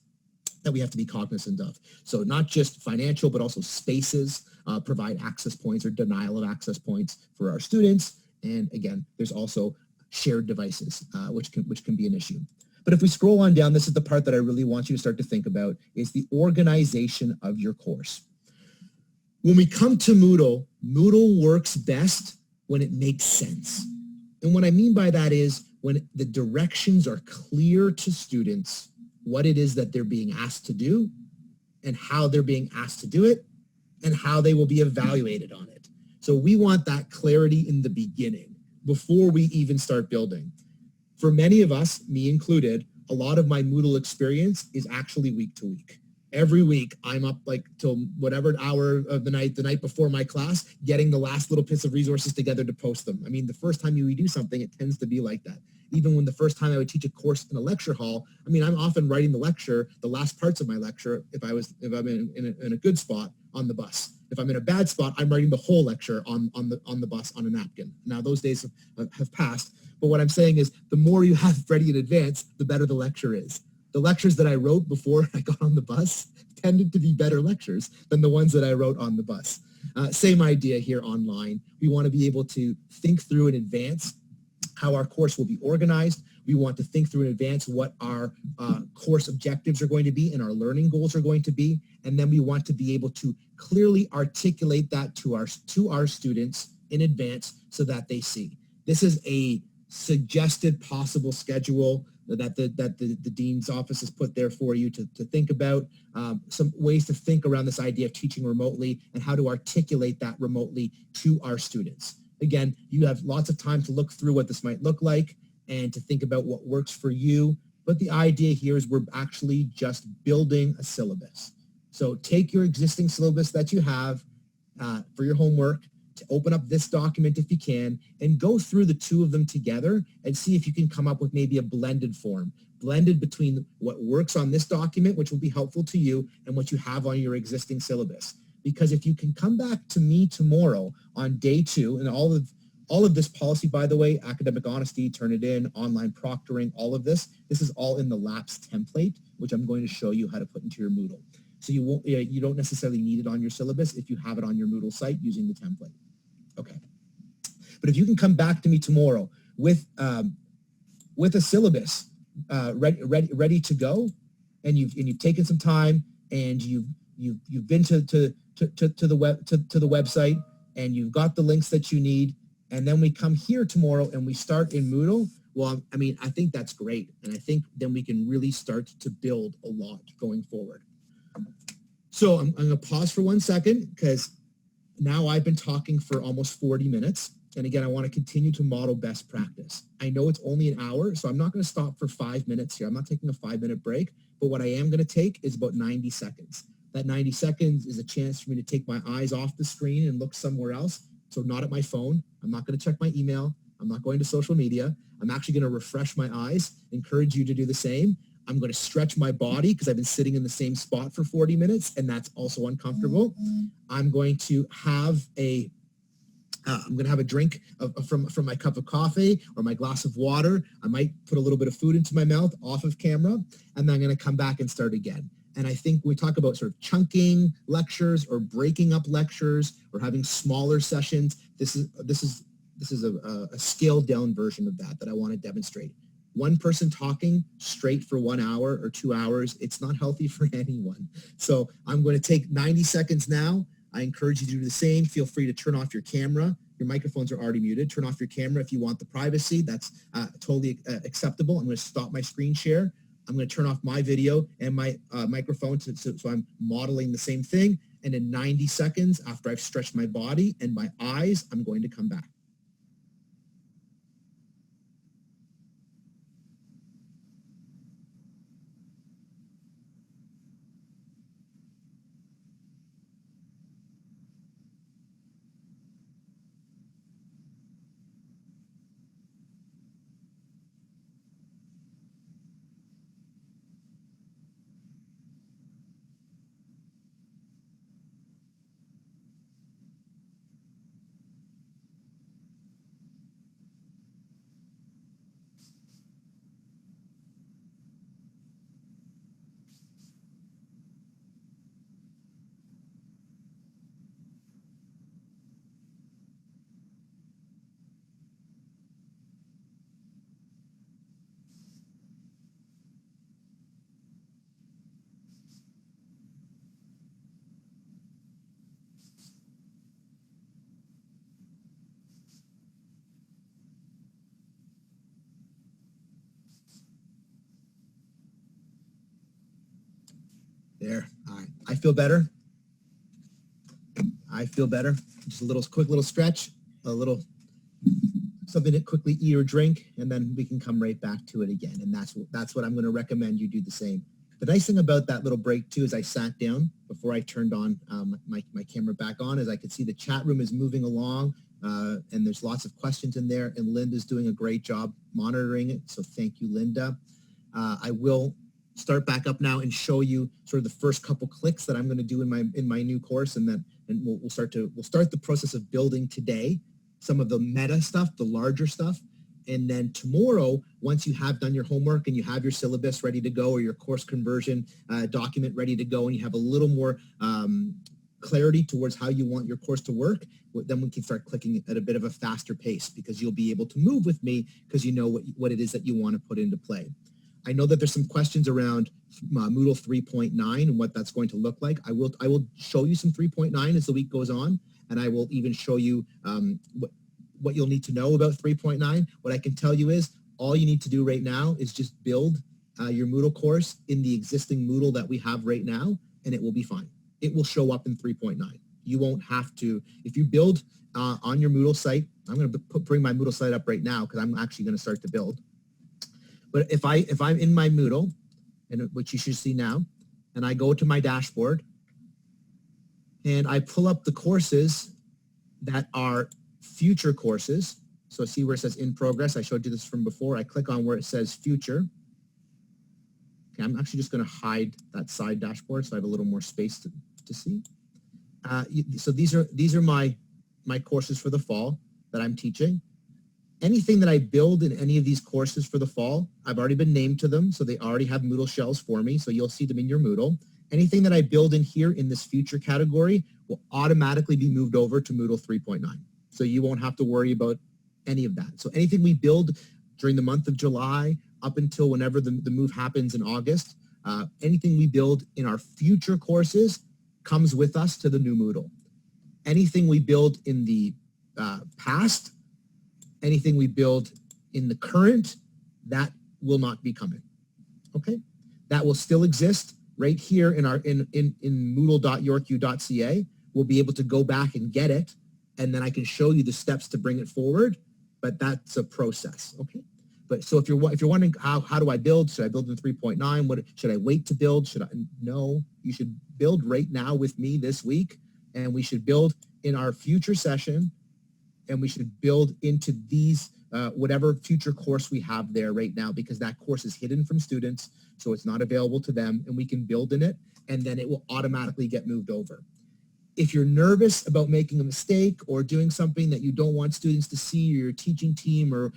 S1: that we have to be cognizant of. So not just financial, but also spaces, provide access points or denial of access points for our students. And again, there's also shared devices, which can be an issue. But if we scroll on down, this is the part that I really want you to start to think about, is the organization of your course. When we come to Moodle, Moodle works best when it makes sense. And what I mean by that is when the directions are clear to students, what it is that they're being asked to do and how they're being asked to do it and how they will be evaluated on it. So we want that clarity in the beginning before we even start building. For many of us, me included, a lot of my Moodle experience is actually week to week. Every week, I'm up like till whatever hour of the night before my class, getting the last little bits of resources together to post them. I mean, the first time you do something, it tends to be like that. Even when the first time I would teach a course in a lecture hall, I mean, I'm often writing the lecture, the last parts of my lecture, if I'm in a good spot on the bus. If I'm in a bad spot, I'm writing the whole lecture on the bus on a napkin. Now, those days have passed. But what I'm saying is the more you have ready in advance, the better the lecture is. The lectures that I wrote before I got on the bus tended to be better lectures than the ones that I wrote on the bus. Same idea here online. We want to be able to think through in advance how our course will be organized. We want to think through in advance what our course objectives are going to be and our learning goals are going to be. And then we want to be able to clearly articulate that to our students in advance so that they see. This is a suggested possible schedule that the dean's office has put there for you to think about, some ways to think around this idea of teaching remotely and how to articulate that remotely to our students. Again, you have lots of time to look through what this might look like and to think about what works for you. But the idea here is we're actually just building a syllabus. So take your existing syllabus that you have for your homework, to open up this document if you can, and go through the two of them together and see if you can come up with maybe a blended form, blended between what works on this document, which will be helpful to you, and what you have on your existing syllabus. Because if you can come back to me tomorrow on day 2, and all of this policy, by the way, academic honesty, Turnitin, online proctoring, all of this is all in the LAPS template, which I'm going to show you how to put into your Moodle. So you don't necessarily need it on your syllabus if you have it on your Moodle site using the template. Okay. But if you can come back to me tomorrow with a syllabus ready to go, and you've taken some time and you've been to the website and you've got the links that you need, and then we come here tomorrow and we start in Moodle, well, I mean, I think that's great. And I think then we can really start to build a lot going forward. So I'm going to pause for 1 second because now I've been talking for almost 40 minutes. And again, I want to continue to model best practice. I know it's only an hour, so I'm not going to stop for 5 minutes here. I'm not taking a 5-minute break, but what I am going to take is about 90 seconds. That 90 seconds is a chance for me to take my eyes off the screen and look somewhere else. So not at my phone. I'm not going to check my email. I'm not going to social media. I'm actually going to refresh my eyes, encourage you to do the same. I'm going to stretch my body because I've been sitting in the same spot for 40 minutes, and that's also uncomfortable. I'm going to have a drink from my cup of coffee or my glass of water. I might put a little bit of food into my mouth off of camera, and then I'm going to come back and start again. And I think when we talk about sort of chunking lectures or breaking up lectures or having smaller sessions, this is a scaled down version of that I want to demonstrate. One person talking straight for 1 hour or 2 hours, it's not healthy for anyone. So I'm going to take 90 seconds now. I encourage you to do the same. Feel free to turn off your camera. Your microphones are already muted. Turn off your camera if you want the privacy. That's totally acceptable. I'm going to stop my screen share. I'm going to turn off my video and my microphone so I'm modeling the same thing. And in 90 seconds, after I've stretched my body and my eyes, I'm going to come back. There. All right. I feel better. I feel better. Just a quick little stretch, a little something to quickly eat or drink, and then we can come right back to it again. And that's what I'm going to recommend you do the same. The nice thing about that little break too is I sat down before I turned on my camera back on, as I could see the chat room is moving along, and there's lots of questions in there, and Linda's doing a great job monitoring it. So thank you, Linda. I will start back up now and show you sort of the first couple clicks that I'm going to do in my new course, and we'll start the process of building today some of the meta stuff, the larger stuff. And then tomorrow, once you have done your homework and you have your syllabus ready to go, or your course conversion document ready to go, and you have a little more clarity towards how you want your course to work, then we can start clicking at a bit of a faster pace, because you'll be able to move with me because you know what it is that you want to put into play. I know that there's some questions around Moodle 3.9 and what that's going to look like. I will show you some 3.9 as the week goes on, and I will even show you what you'll need to know about 3.9. What I can tell you is all you need to do right now is just build your Moodle course in the existing Moodle that we have right now, and it will be fine. It will show up in 3.9. You won't have to, if you build on your Moodle site, I'm going to bring my Moodle site up right now because I'm actually going to start to build. But if I'm in my Moodle, and which you should see now, and I go to my dashboard, and I pull up the courses that are future courses. So see where it says in progress. I showed you this from before. I click on where it says future. Okay, I'm actually just going to hide that side dashboard so I have a little more space to see. So these are my courses for the fall that I'm teaching. Anything that I build in any of these courses for the fall, I've already been named to them, so they already have Moodle shells for me, so you'll see them in your Moodle. Anything that I build in here in this future category will automatically be moved over to Moodle 3.9. So you won't have to worry about any of that. So anything we build during the month of July up until whenever the move happens in August, anything we build in our future courses comes with us to the new Moodle. Anything we build in the past, anything we build in the current, that will not be coming. Okay, that will still exist right here in moodle.yorku.ca. We'll be able to go back and get it, and then I can show you the steps to bring it forward. But that's a process. Okay. But so if you're wondering how do I build? Should I build in 3.9? What should I wait to build? No, you should build right now with me this week, and we should build in our future session. And we should build into these, whatever future course we have there right now, because that course is hidden from students, so it's not available to them, and we can build in it, and then it will automatically get moved over. If you're nervous about making a mistake or doing something that you don't want students to see, or your teaching team, or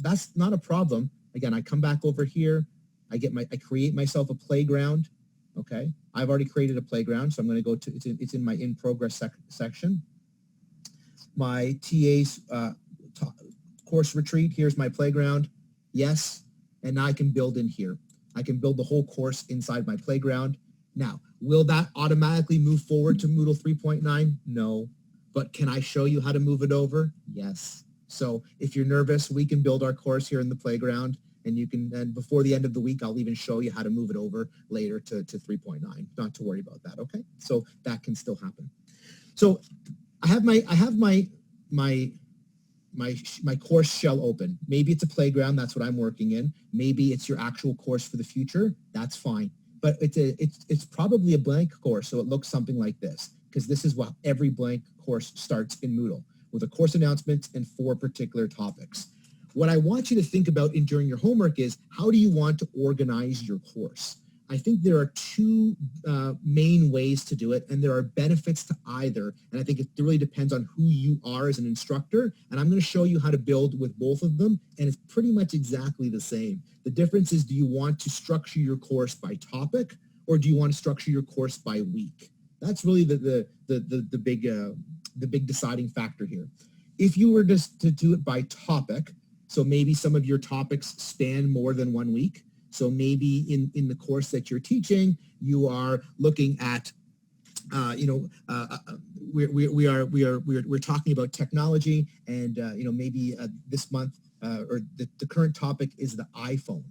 S1: that's not a problem. Again, I come back over here, I create myself a playground. Okay, I've already created a playground, so I'm going to go to, it's in my in progress section. My TA's course retreat, here's my playground, yes, and now I can build in here. I can build the whole course inside my playground. Now, will that automatically move forward to Moodle 3.9? No, but can I show you how to move it over? Yes. So if you're nervous, we can build our course here in the playground, and you can, and before the end of the week, I'll even show you how to move it over later to 3.9. Not to worry about that, okay? So that can still happen. So I have my course shell open. Maybe it's a playground, that's what I'm working in. Maybe it's your actual course for the future, that's fine. But it's probably a blank course, so it looks something like this, because this is what every blank course starts in Moodle, with a course announcement and 4 particular topics. What I want you to think about during your homework is, how do you want to organize your course? I think there are 2 main ways to do it, and there are benefits to either. And I think it really depends on who you are as an instructor. And I'm going to show you how to build with both of them, and it's pretty much exactly the same. The difference is, do you want to structure your course by topic, or do you want to structure your course by week? That's really the big deciding factor here. If you were just to do it by topic, so maybe some of your topics span more than 1 week. So maybe in the course that you're teaching, you are looking at, we're talking about technology, and maybe this month or the current topic is the iPhone.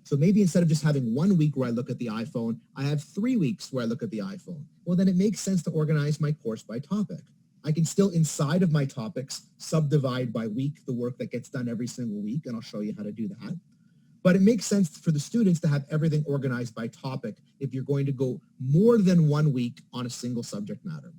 S1: So maybe instead of just having 1 week where I look at the iPhone, I have 3 weeks where I look at the iPhone. Well, then it makes sense to organize my course by topic. I can still, inside of my topics, subdivide by week the work that gets done every single week, and I'll show you how to do that. But it makes sense for the students to have everything organized by topic if you're going to go more than 1 week on a single subject matter.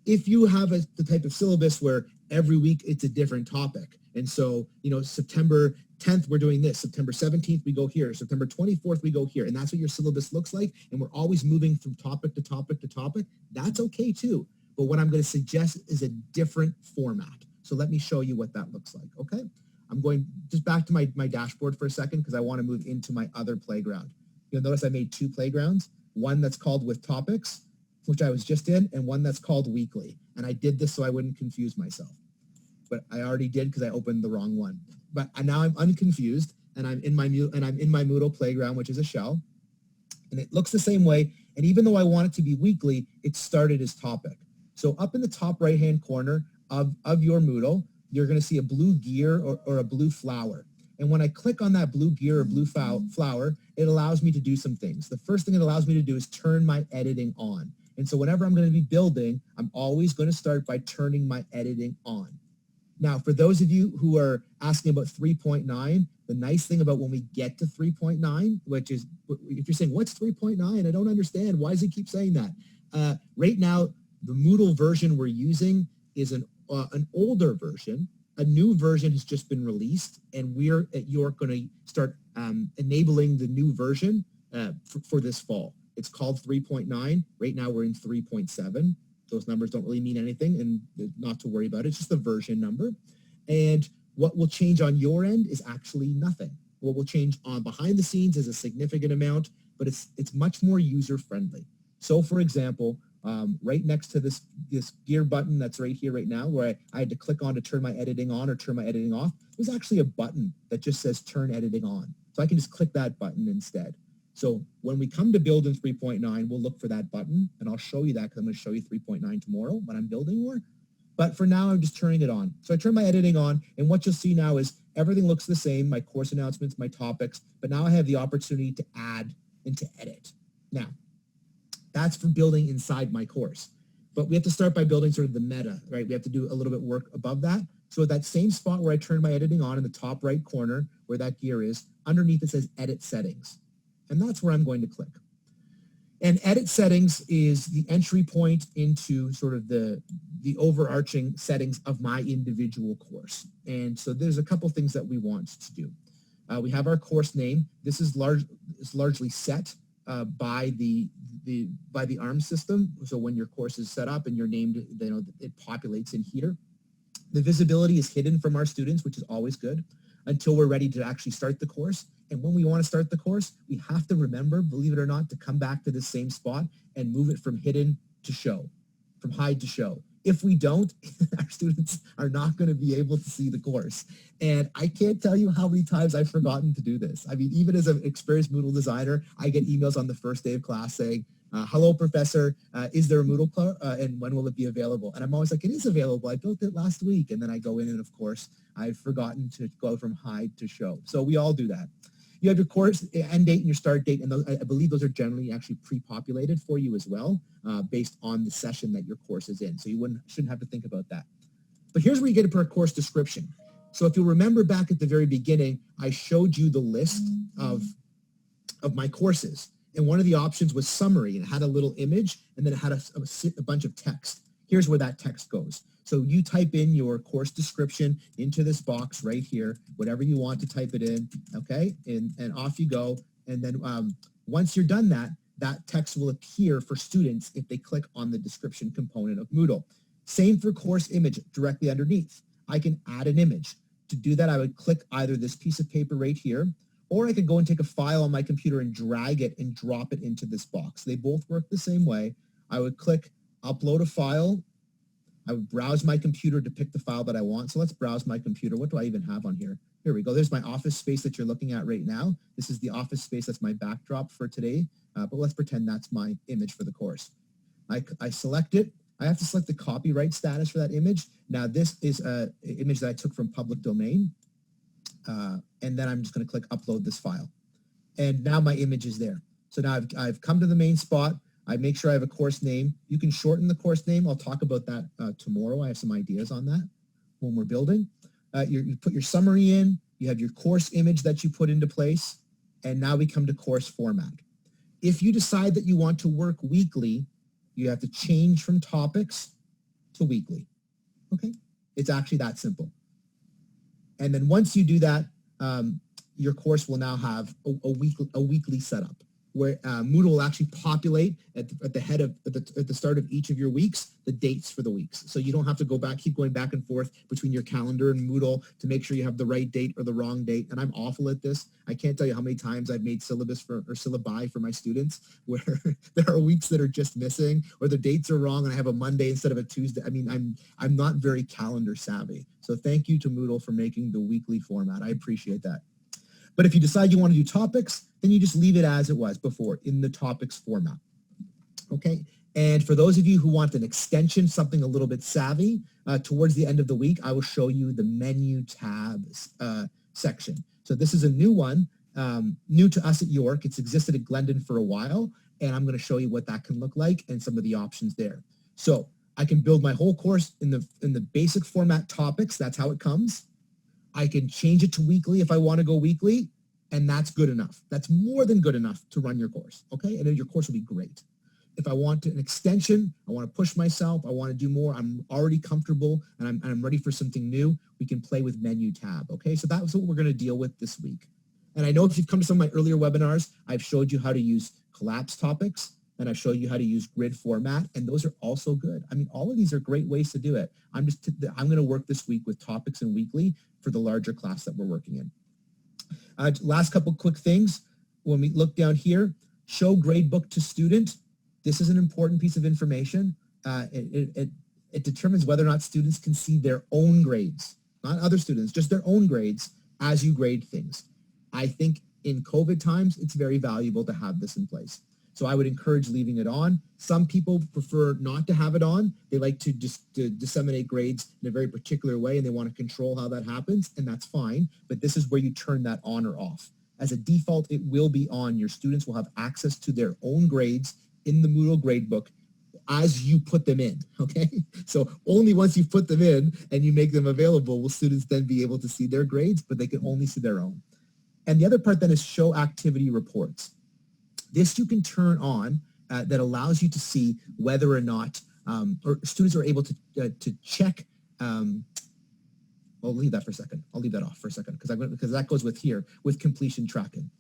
S1: If you have the type of syllabus where every week it's a different topic, and so, September 10th, we're doing this, September 17th, we go here, September 24th, we go here, and that's what your syllabus looks like, and we're always moving from topic to topic to topic, that's okay too. But what I'm going to suggest is a different format. So let me show you what that looks like, okay? I'm going just back to my dashboard for a second because I want to move into my other playground. You'll notice I made 2 playgrounds, one that's called with topics, which I was just in, and one that's called weekly. And I did this so I wouldn't confuse myself. But I already did because I opened the wrong one. But now I'm unconfused, and I'm in my Moodle playground, which is a shell. And it looks the same way. And even though I want it to be weekly, it started as topic. So up in the top right-hand corner of your Moodle, you're going to see a blue gear or a blue flower. And when I click on that blue gear or blue flower, it allows me to do some things. The first thing it allows me to do is turn my editing on. And so whenever I'm going to be building, I'm always going to start by turning my editing on. Now, for those of you who are asking about 3.9, the nice thing about when we get to 3.9, which is, if you're saying, what's 3.9? I don't understand. Why does it keep saying that? Right now, the Moodle version we're using is an older version. A new version has just been released, and we're at York going to start enabling the new version for this fall. It's called 3.9. Right now we're in 3.7. Those numbers don't really mean anything, and not to worry about it. It's just a version number. And what will change on your end is actually nothing. What will change on behind the scenes is a significant amount, but it's much more user-friendly. So, for example, right next to this gear button that's right here right now, where I had to click on to turn my editing on or turn my editing off, there's actually a button that just says turn editing on. So I can just click that button instead. So when we come to build in 3.9, we'll look for that button, and I'll show you that because I'm going to show you 3.9 tomorrow when I'm building more. But for now, I'm just turning it on. So I turn my editing on, and what you'll see now is everything looks the same, my course announcements, my topics, but now I have the opportunity to add and to edit. Now, that's for building inside my course. But we have to start by building sort of the meta, right? We have to do a little bit work above that. So at that same spot where I turn my editing on in the top right corner, where that gear is, underneath it says Edit Settings. And that's where I'm going to click. And Edit Settings is the entry point into sort of the overarching settings of my individual course. And so there's a couple things that we want to do. We have our course name. This is largely set by the ARM system. So when your course is set up and you're named, it populates in here. The visibility is hidden from our students, which is always good, until we're ready to actually start the course. And when we want to start the course, we have to remember, believe it or not, to come back to the same spot and move it from hidden to show, from hide to show. If we don't, our students are not going to be able to see the course. And I can't tell you how many times I've forgotten to do this. I mean, even as an experienced Moodle designer, I get emails on the first day of class saying, hello, professor, is there a Moodle class, and when will it be available? And I'm always like, it is available. I built it last week. And then I go in and, of course, I've forgotten to go from hide to show. So we all do that. You have your course end date and your start date, and those, I believe those are generally actually pre-populated for you as well, based on the session that your course is in. So you shouldn't have to think about that. But here's where you get a per course description. So if you remember back at the very beginning, I showed you the list of my courses. And one of the options was summary, and it had a little image, and then it had a bunch of text. Here's where that text goes. So you type in your course description into this box right here, whatever you want to type it in, okay? And off you go. And then once you're done that text will appear for students if they click on the description component of Moodle. Same for course image directly underneath. I can add an image. To do that, I would click either this piece of paper right here, or I could go and take a file on my computer and drag it and drop it into this box. They both work the same way. I would click upload a file. I would browse my computer to pick the file that I want. So let's browse my computer. What do I even have on here? Here we go. There's my office space that you're looking at right now. This is the office space. That's my backdrop for today. But let's pretend that's my image for the course. I select it. I have to select the copyright status for that image. Now this is an image that I took from public domain. And then I'm just going to click upload this file. and now my image is there. So now I've come to the main spot. I make sure I have a course name. You can shorten the course name. I'll talk about that tomorrow. I have some ideas on that when we're building. You put your summary in. You have your course image that you put into place. And now we come to course format. If you decide that you want to work weekly, you have to change from topics to weekly. Okay? It's actually that simple. And then once you do that, your course will now have a weekly setup where Moodle will actually populate at the start of each of your weeks the dates for the weeks. So you don't have to keep going back and forth between your calendar and Moodle to make sure you have the right date or the wrong date. And I'm awful at this. I can't tell you how many times I've made syllabi for my students where there are weeks that are just missing or the dates are wrong and I have a Monday instead of a Tuesday. I mean, I'm not very calendar savvy. So thank you to Moodle for making the weekly format. I appreciate that. But if you decide you want to do topics, then you just leave it as it was before in the topics format. Okay. And for those of you who want an extension, something a little bit savvy, towards the end of the week, I will show you the menu tabs section. So this is a new one, new to us at York. It's existed at Glendon for a while, and I'm going to show you what that can look like and some of the options there. So I can build my whole course in the basic format topics. That's how it comes. I can change it to weekly if I want to go weekly, and that's good enough. That's more than good enough to run your course, okay? And then your course will be great. If I want an extension, I want to push myself, I want to do more, I'm already comfortable, and I'm ready for something new, we can play with menu tab, okay? So that's what we're going to deal with this week. And I know if you've come to some of my earlier webinars, I've showed you how to use collapse topics, and I've showed you how to use grid format, and those are also good. I mean, all of these are great ways to do it. I'm going to work this week with topics and weekly for the larger class that we're working in. Last couple quick things. When we look down here, show gradebook to student. This is an important piece of information. It determines whether or not students can see their own grades, not other students, just their own grades as you grade things. I think in COVID times, it's very valuable to have this in place. So I would encourage leaving it on. Some people prefer not to have it on. They like to just disseminate grades in a very particular way and they want to control how that happens, and that's fine. But this is where you turn that on or off. As a default, it will be on. Your students will have access to their own grades in the Moodle gradebook as you put them in, okay? So only once you put them in and you make them available will students then be able to see their grades, but they can only see their own. And the other part then is show activity reports. This you can turn on that allows you to see whether or not or students are able to check. I'll leave that for a second. I'll leave that off for a second because that goes with here with completion tracking.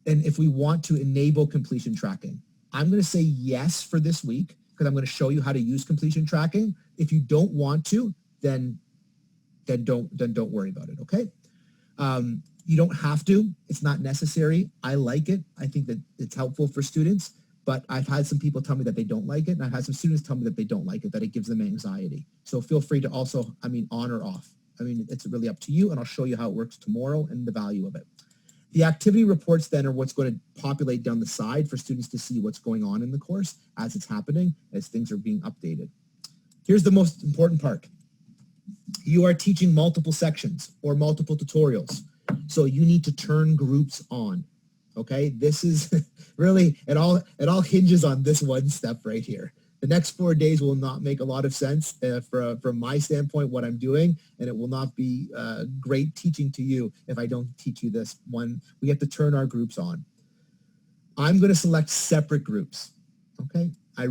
S1: And if we want to enable completion tracking, I'm going to say yes for this week because I'm going to show you how to use completion tracking. If you don't want to, then don't worry about it. Okay. You don't have to. It's not necessary. I like it. I think that it's helpful for students, but I've had some people tell me that they don't like it, and I've had some students tell me that they don't like it, that it gives them anxiety. So feel free to also, on or off. It's really up to you, and I'll show you how it works tomorrow and the value of it. The activity reports then are what's going to populate down the side for students to see what's going on in the course as it's happening, as things are being updated. Here's the most important part. You are teaching multiple sections or multiple tutorials. So you need to turn groups on, okay? This is really, it all hinges on this one step right here. The next 4 days will not make a lot of sense from my standpoint, what I'm doing, and it will not be great teaching to you if I don't teach you this one. We have to turn our groups on. I'm going to select separate groups, okay? I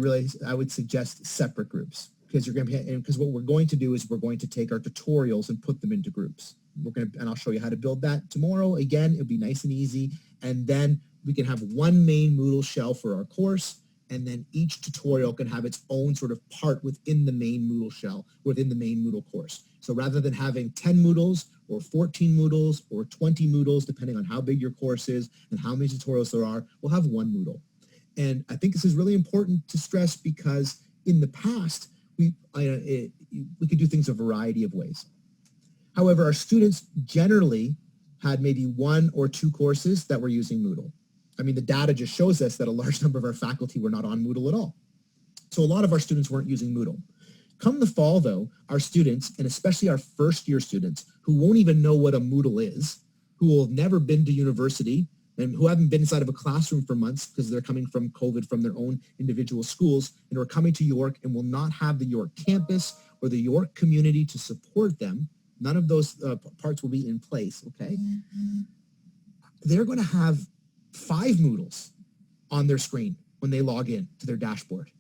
S1: would suggest separate groups because what we're going to do is we're going to take our tutorials and put them into groups. And I'll show you how to build that tomorrow. Again, it'll be nice and easy. And then we can have one main Moodle shell for our course. And then each tutorial can have its own sort of part within the main Moodle shell, within the main Moodle course. So rather than having 10 Moodles or 14 Moodles or 20 Moodles, depending on how big your course is and how many tutorials there are, we'll have one Moodle. And I think this is really important to stress because in the past, we could do things a variety of ways. However, our students generally had maybe 1 or 2 courses that were using Moodle. The data just shows us that a large number of our faculty were not on Moodle at all. So a lot of our students weren't using Moodle. Come the fall, though, our students, and especially our first-year students, who won't even know what a Moodle is, who will have never been to university, and who haven't been inside of a classroom for months because they're coming from COVID from their own individual schools and are coming to York and will not have the York campus or the York community to support them. None of those parts will be in place, okay? They're going to have 5 Moodles on their screen when they log in to their dashboard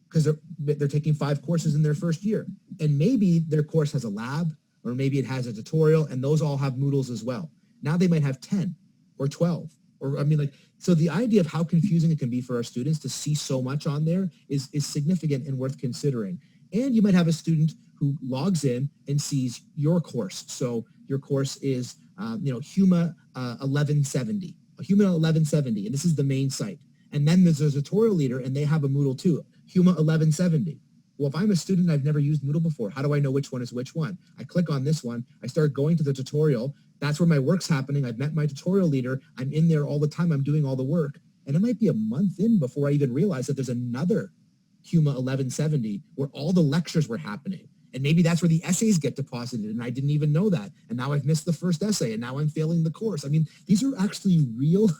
S1: because they're taking 5 courses in their first year. And maybe their course has a lab, or maybe it has a tutorial, and those all have Moodles as well. Now they might have 10 or 12. Or I mean, like, so the idea of how confusing it can be for our students to see so much on there is significant and worth considering. And you might have a student who logs in and sees your course. So your course is, HUMA 1170, HUMA 1170, and this is the main site. And then there's a tutorial leader, and they have a Moodle too, HUMA 1170. Well, if I'm a student and I've never used Moodle before, how do I know which one is which one? I click on this one, I start going to the tutorial. That's where my work's happening. I've met my tutorial leader. I'm in there all the time. I'm doing all the work. And it might be a month in before I even realize that there's another HUMA 1170 where all the lectures were happening. And maybe that's where the essays get deposited, and I didn't even know that. And now I've missed the first essay, and now I'm failing the course. I mean, these are actually real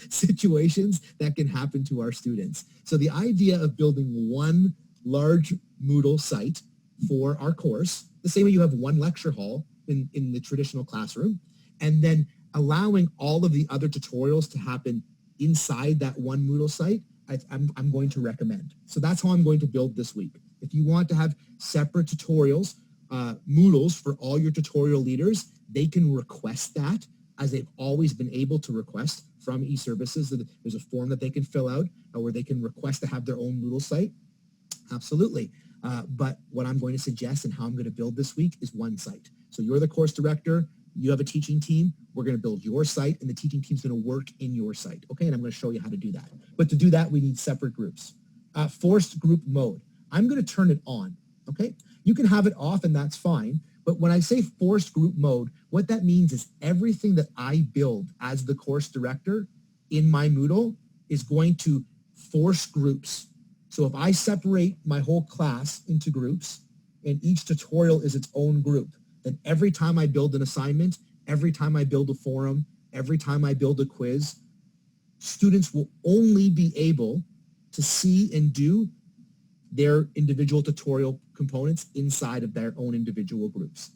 S1: situations that can happen to our students. So the idea of building one large Moodle site for our course, the same way you have one lecture hall in the traditional classroom, and then allowing all of the other tutorials to happen inside that one Moodle site, I'm going to recommend. So that's how I'm going to build this week. If you want to have separate tutorials, Moodles for all your tutorial leaders, they can request that, as they've always been able to request from eServices. There's a form that they can fill out where they can request to have their own Moodle site. Absolutely. But what I'm going to suggest and how I'm going to build this week is one site. So you're the course director, you have a teaching team, we're going to build your site, and the teaching team's going to work in your site. Okay, and I'm going to show you how to do that. But to do that, we need separate groups. Forced group mode. I'm going to turn it on, okay? You can have it off and that's fine, but when I say forced group mode, what that means is everything that I build as the course director in my Moodle is going to force groups. So if I separate my whole class into groups and each tutorial is its own group, then every time I build an assignment, every time I build a forum, every time I build a quiz, students will only be able to see and do their individual tutorial components inside of their own individual groups.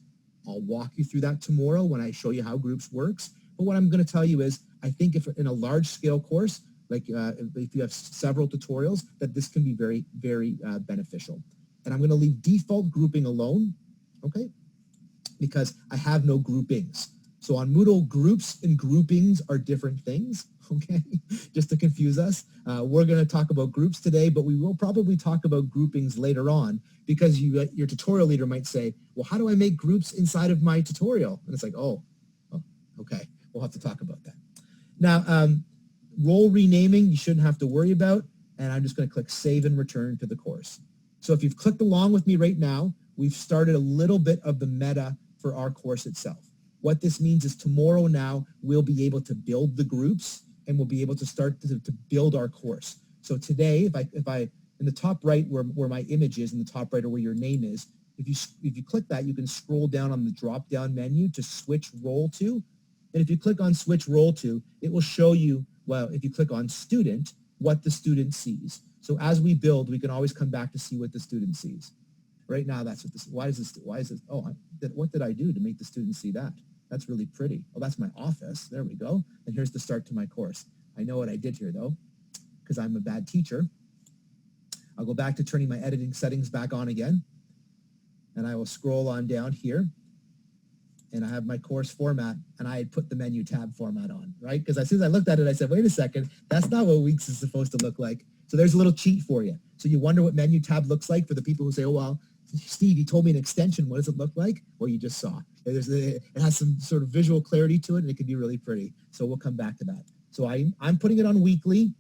S1: I'll walk you through that tomorrow when I show you how groups works. But what I'm going to tell you is, I think if in a large scale course, like if you have several tutorials, that this can be very, very beneficial. And I'm going to leave default grouping alone, okay? Because I have no groupings. So on Moodle, groups and groupings are different things, okay? Just to confuse us. We're going to talk about groups today, but we will probably talk about groupings later on, because your tutorial leader might say, well, how do I make groups inside of my tutorial? And it's like, oh, okay, we'll have to talk about that. Now, role renaming, you shouldn't have to worry about, and I'm just going to click Save and Return to the course. So if you've clicked along with me right now, we've started a little bit of the meta for our course itself. What this means is tomorrow now we'll be able to build the groups and we'll be able to start to build our course. So today, if I in the top right where my image is, in the top right or where your name is, if you click that, you can scroll down on the drop down menu to switch role to. And if you click on switch role to, it will show you, well, if you click on student, what the student sees. So as we build, we can always come back to see what the student sees. Right now, that's what this, why is this, oh, what did I do to make the student see that? That's really pretty. Oh, that's my office. There we go. And here's the start to my course. I know what I did here though, because I'm a bad teacher. I'll go back to turning my editing settings back on again. And I will scroll on down here. And I have my course format, and I had put the menu tab format on, right? Because as soon as I looked at it, I said, wait a second, that's not what Weeks is supposed to look like. So there's a little cheat for you. So you wonder what menu tab looks like for the people who say, oh, well, Steve, you told me an extension. What does it look like? Well, you just saw. It has some sort of visual clarity to it, and it can be really pretty. So we'll come back to that. So I'm putting it on weekly.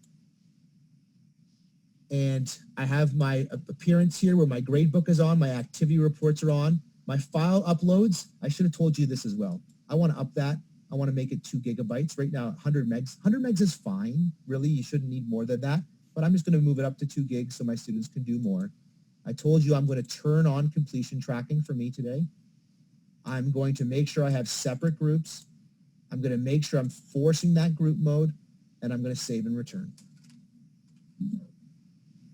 S1: And I have my appearance here where my grade book is on, my activity reports are on, my file uploads. I should have told you this as well. I want to up that. I want to make it 2 gigabytes. Right now, 100 megs. 100 megs is fine. Really, you shouldn't need more than that. But I'm just going to move it up to 2 gigs so my students can do more. I told you I'm going to turn on completion tracking for me today. I'm going to make sure I have separate groups. I'm going to make sure I'm forcing that group mode. and I'm going to save and return.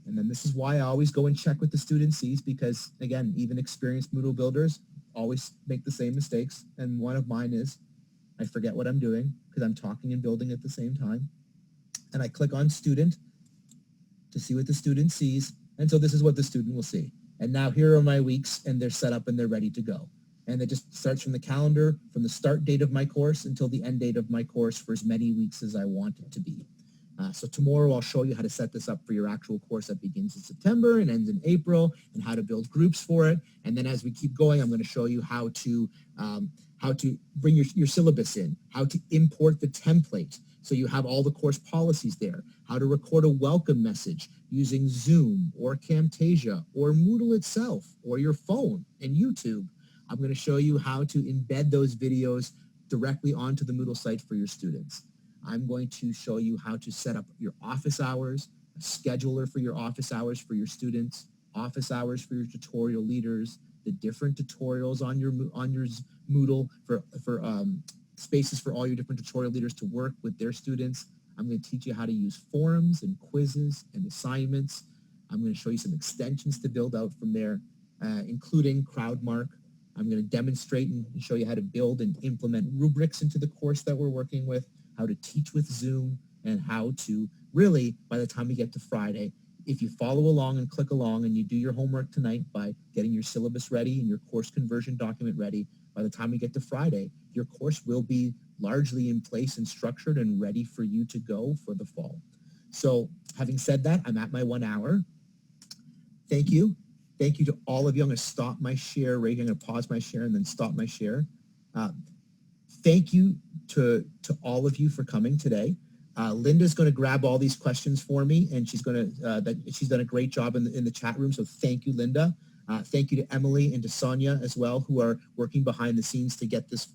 S1: And then this is why I always go and check with the student Cs, because again, even experienced Moodle builders always make the same mistakes. And one of mine is I forget what I'm doing because I'm talking and building at the same time. And I click on student to see what the student sees. And so this is what the student will see. And now here are my weeks, and they're set up and they're ready to go. And it just starts from the calendar, from the start date of my course until the end date of my course for as many weeks as I want it to be. So tomorrow I'll show you how to set this up for your actual course that begins in September and ends in April, and how to build groups for it. And then as we keep going, I'm going to show you how to bring your syllabus in, how to import the template so you have all the course policies there, how to record a welcome message using Zoom or Camtasia or Moodle itself or your phone and YouTube. I'm going to show you how to embed those videos directly onto the Moodle site for your students. I'm going to show you how to set up your office hours, a scheduler for your office hours for your students, office hours for your tutorial leaders, the different tutorials on your Moodle for spaces for all your different tutorial leaders to work with their students. I'm going to teach you how to use forums and quizzes and assignments. I'm going to show you some extensions to build out from there, including CrowdMark. I'm going to demonstrate and show you how to build and implement rubrics into the course that we're working with, how to teach with Zoom, and how to really, by the time we get to Friday, if you follow along and click along and you do your homework tonight by getting your syllabus ready and your course conversion document ready, by the time we get to Friday, your course will be largely in place and structured and ready for you to go for the fall. So having said that, I'm at my 1 hour. Thank you. Thank you to all of you. I'm going to stop my share right here. I'm going to pause my share and then stop my share. Thank you to all of you for coming today. Linda's going to grab all these questions for me, and she's going to she's done a great job in the chat room. So thank you, Linda. Thank you to Emily and to Sonia as well, who are working behind the scenes to get this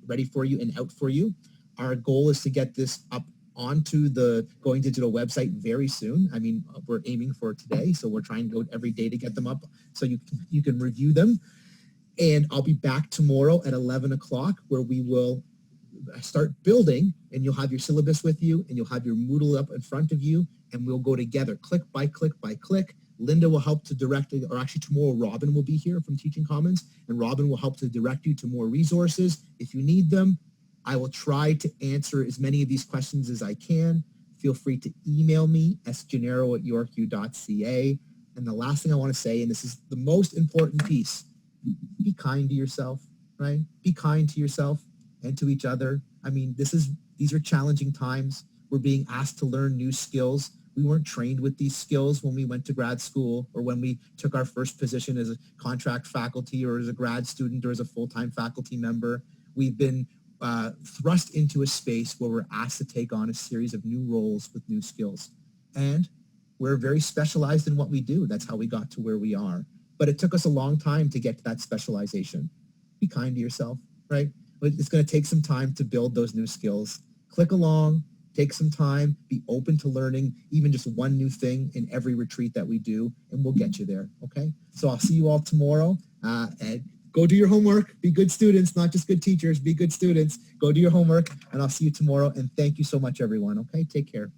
S1: ready for you and out for you. Our goal is to get this up onto the Going Digital website very soon. I mean, we're aiming for today, so we're trying to go every day to get them up so you can review them. And I'll be back tomorrow at 11 o'clock where we will start building, and you'll have your syllabus with you, and you'll have your Moodle up in front of you, and we'll go together click by click by click. Linda will help to direct it, or actually tomorrow Robin will be here from Teaching Commons, and Robin will help to direct you to more resources if you need them. I will try to answer as many of these questions as I can. Feel free to email me, sgennaro@yorku.ca. And the last thing I want to say, and this is the most important piece, be kind to yourself, right? Be kind to yourself and to each other. I mean, these are challenging times. We're being asked to learn new skills. We weren't trained with these skills when we went to grad school or when we took our first position as a contract faculty or as a grad student or as a full-time faculty member. We've been thrust into a space where we're asked to take on a series of new roles with new skills. And we're very specialized in what we do. That's how we got to where we are. But it took us a long time to get to that specialization. Be kind to yourself, right? It's going to take some time to build those new skills. Click along, take some time, be open to learning even just one new thing in every retreat that we do, and we'll get you there, okay? So I'll see you all tomorrow. And go do your homework. Be good students, not just good teachers. Be good students. Go do your homework, and I'll see you tomorrow. And thank you so much, everyone, okay? Take care.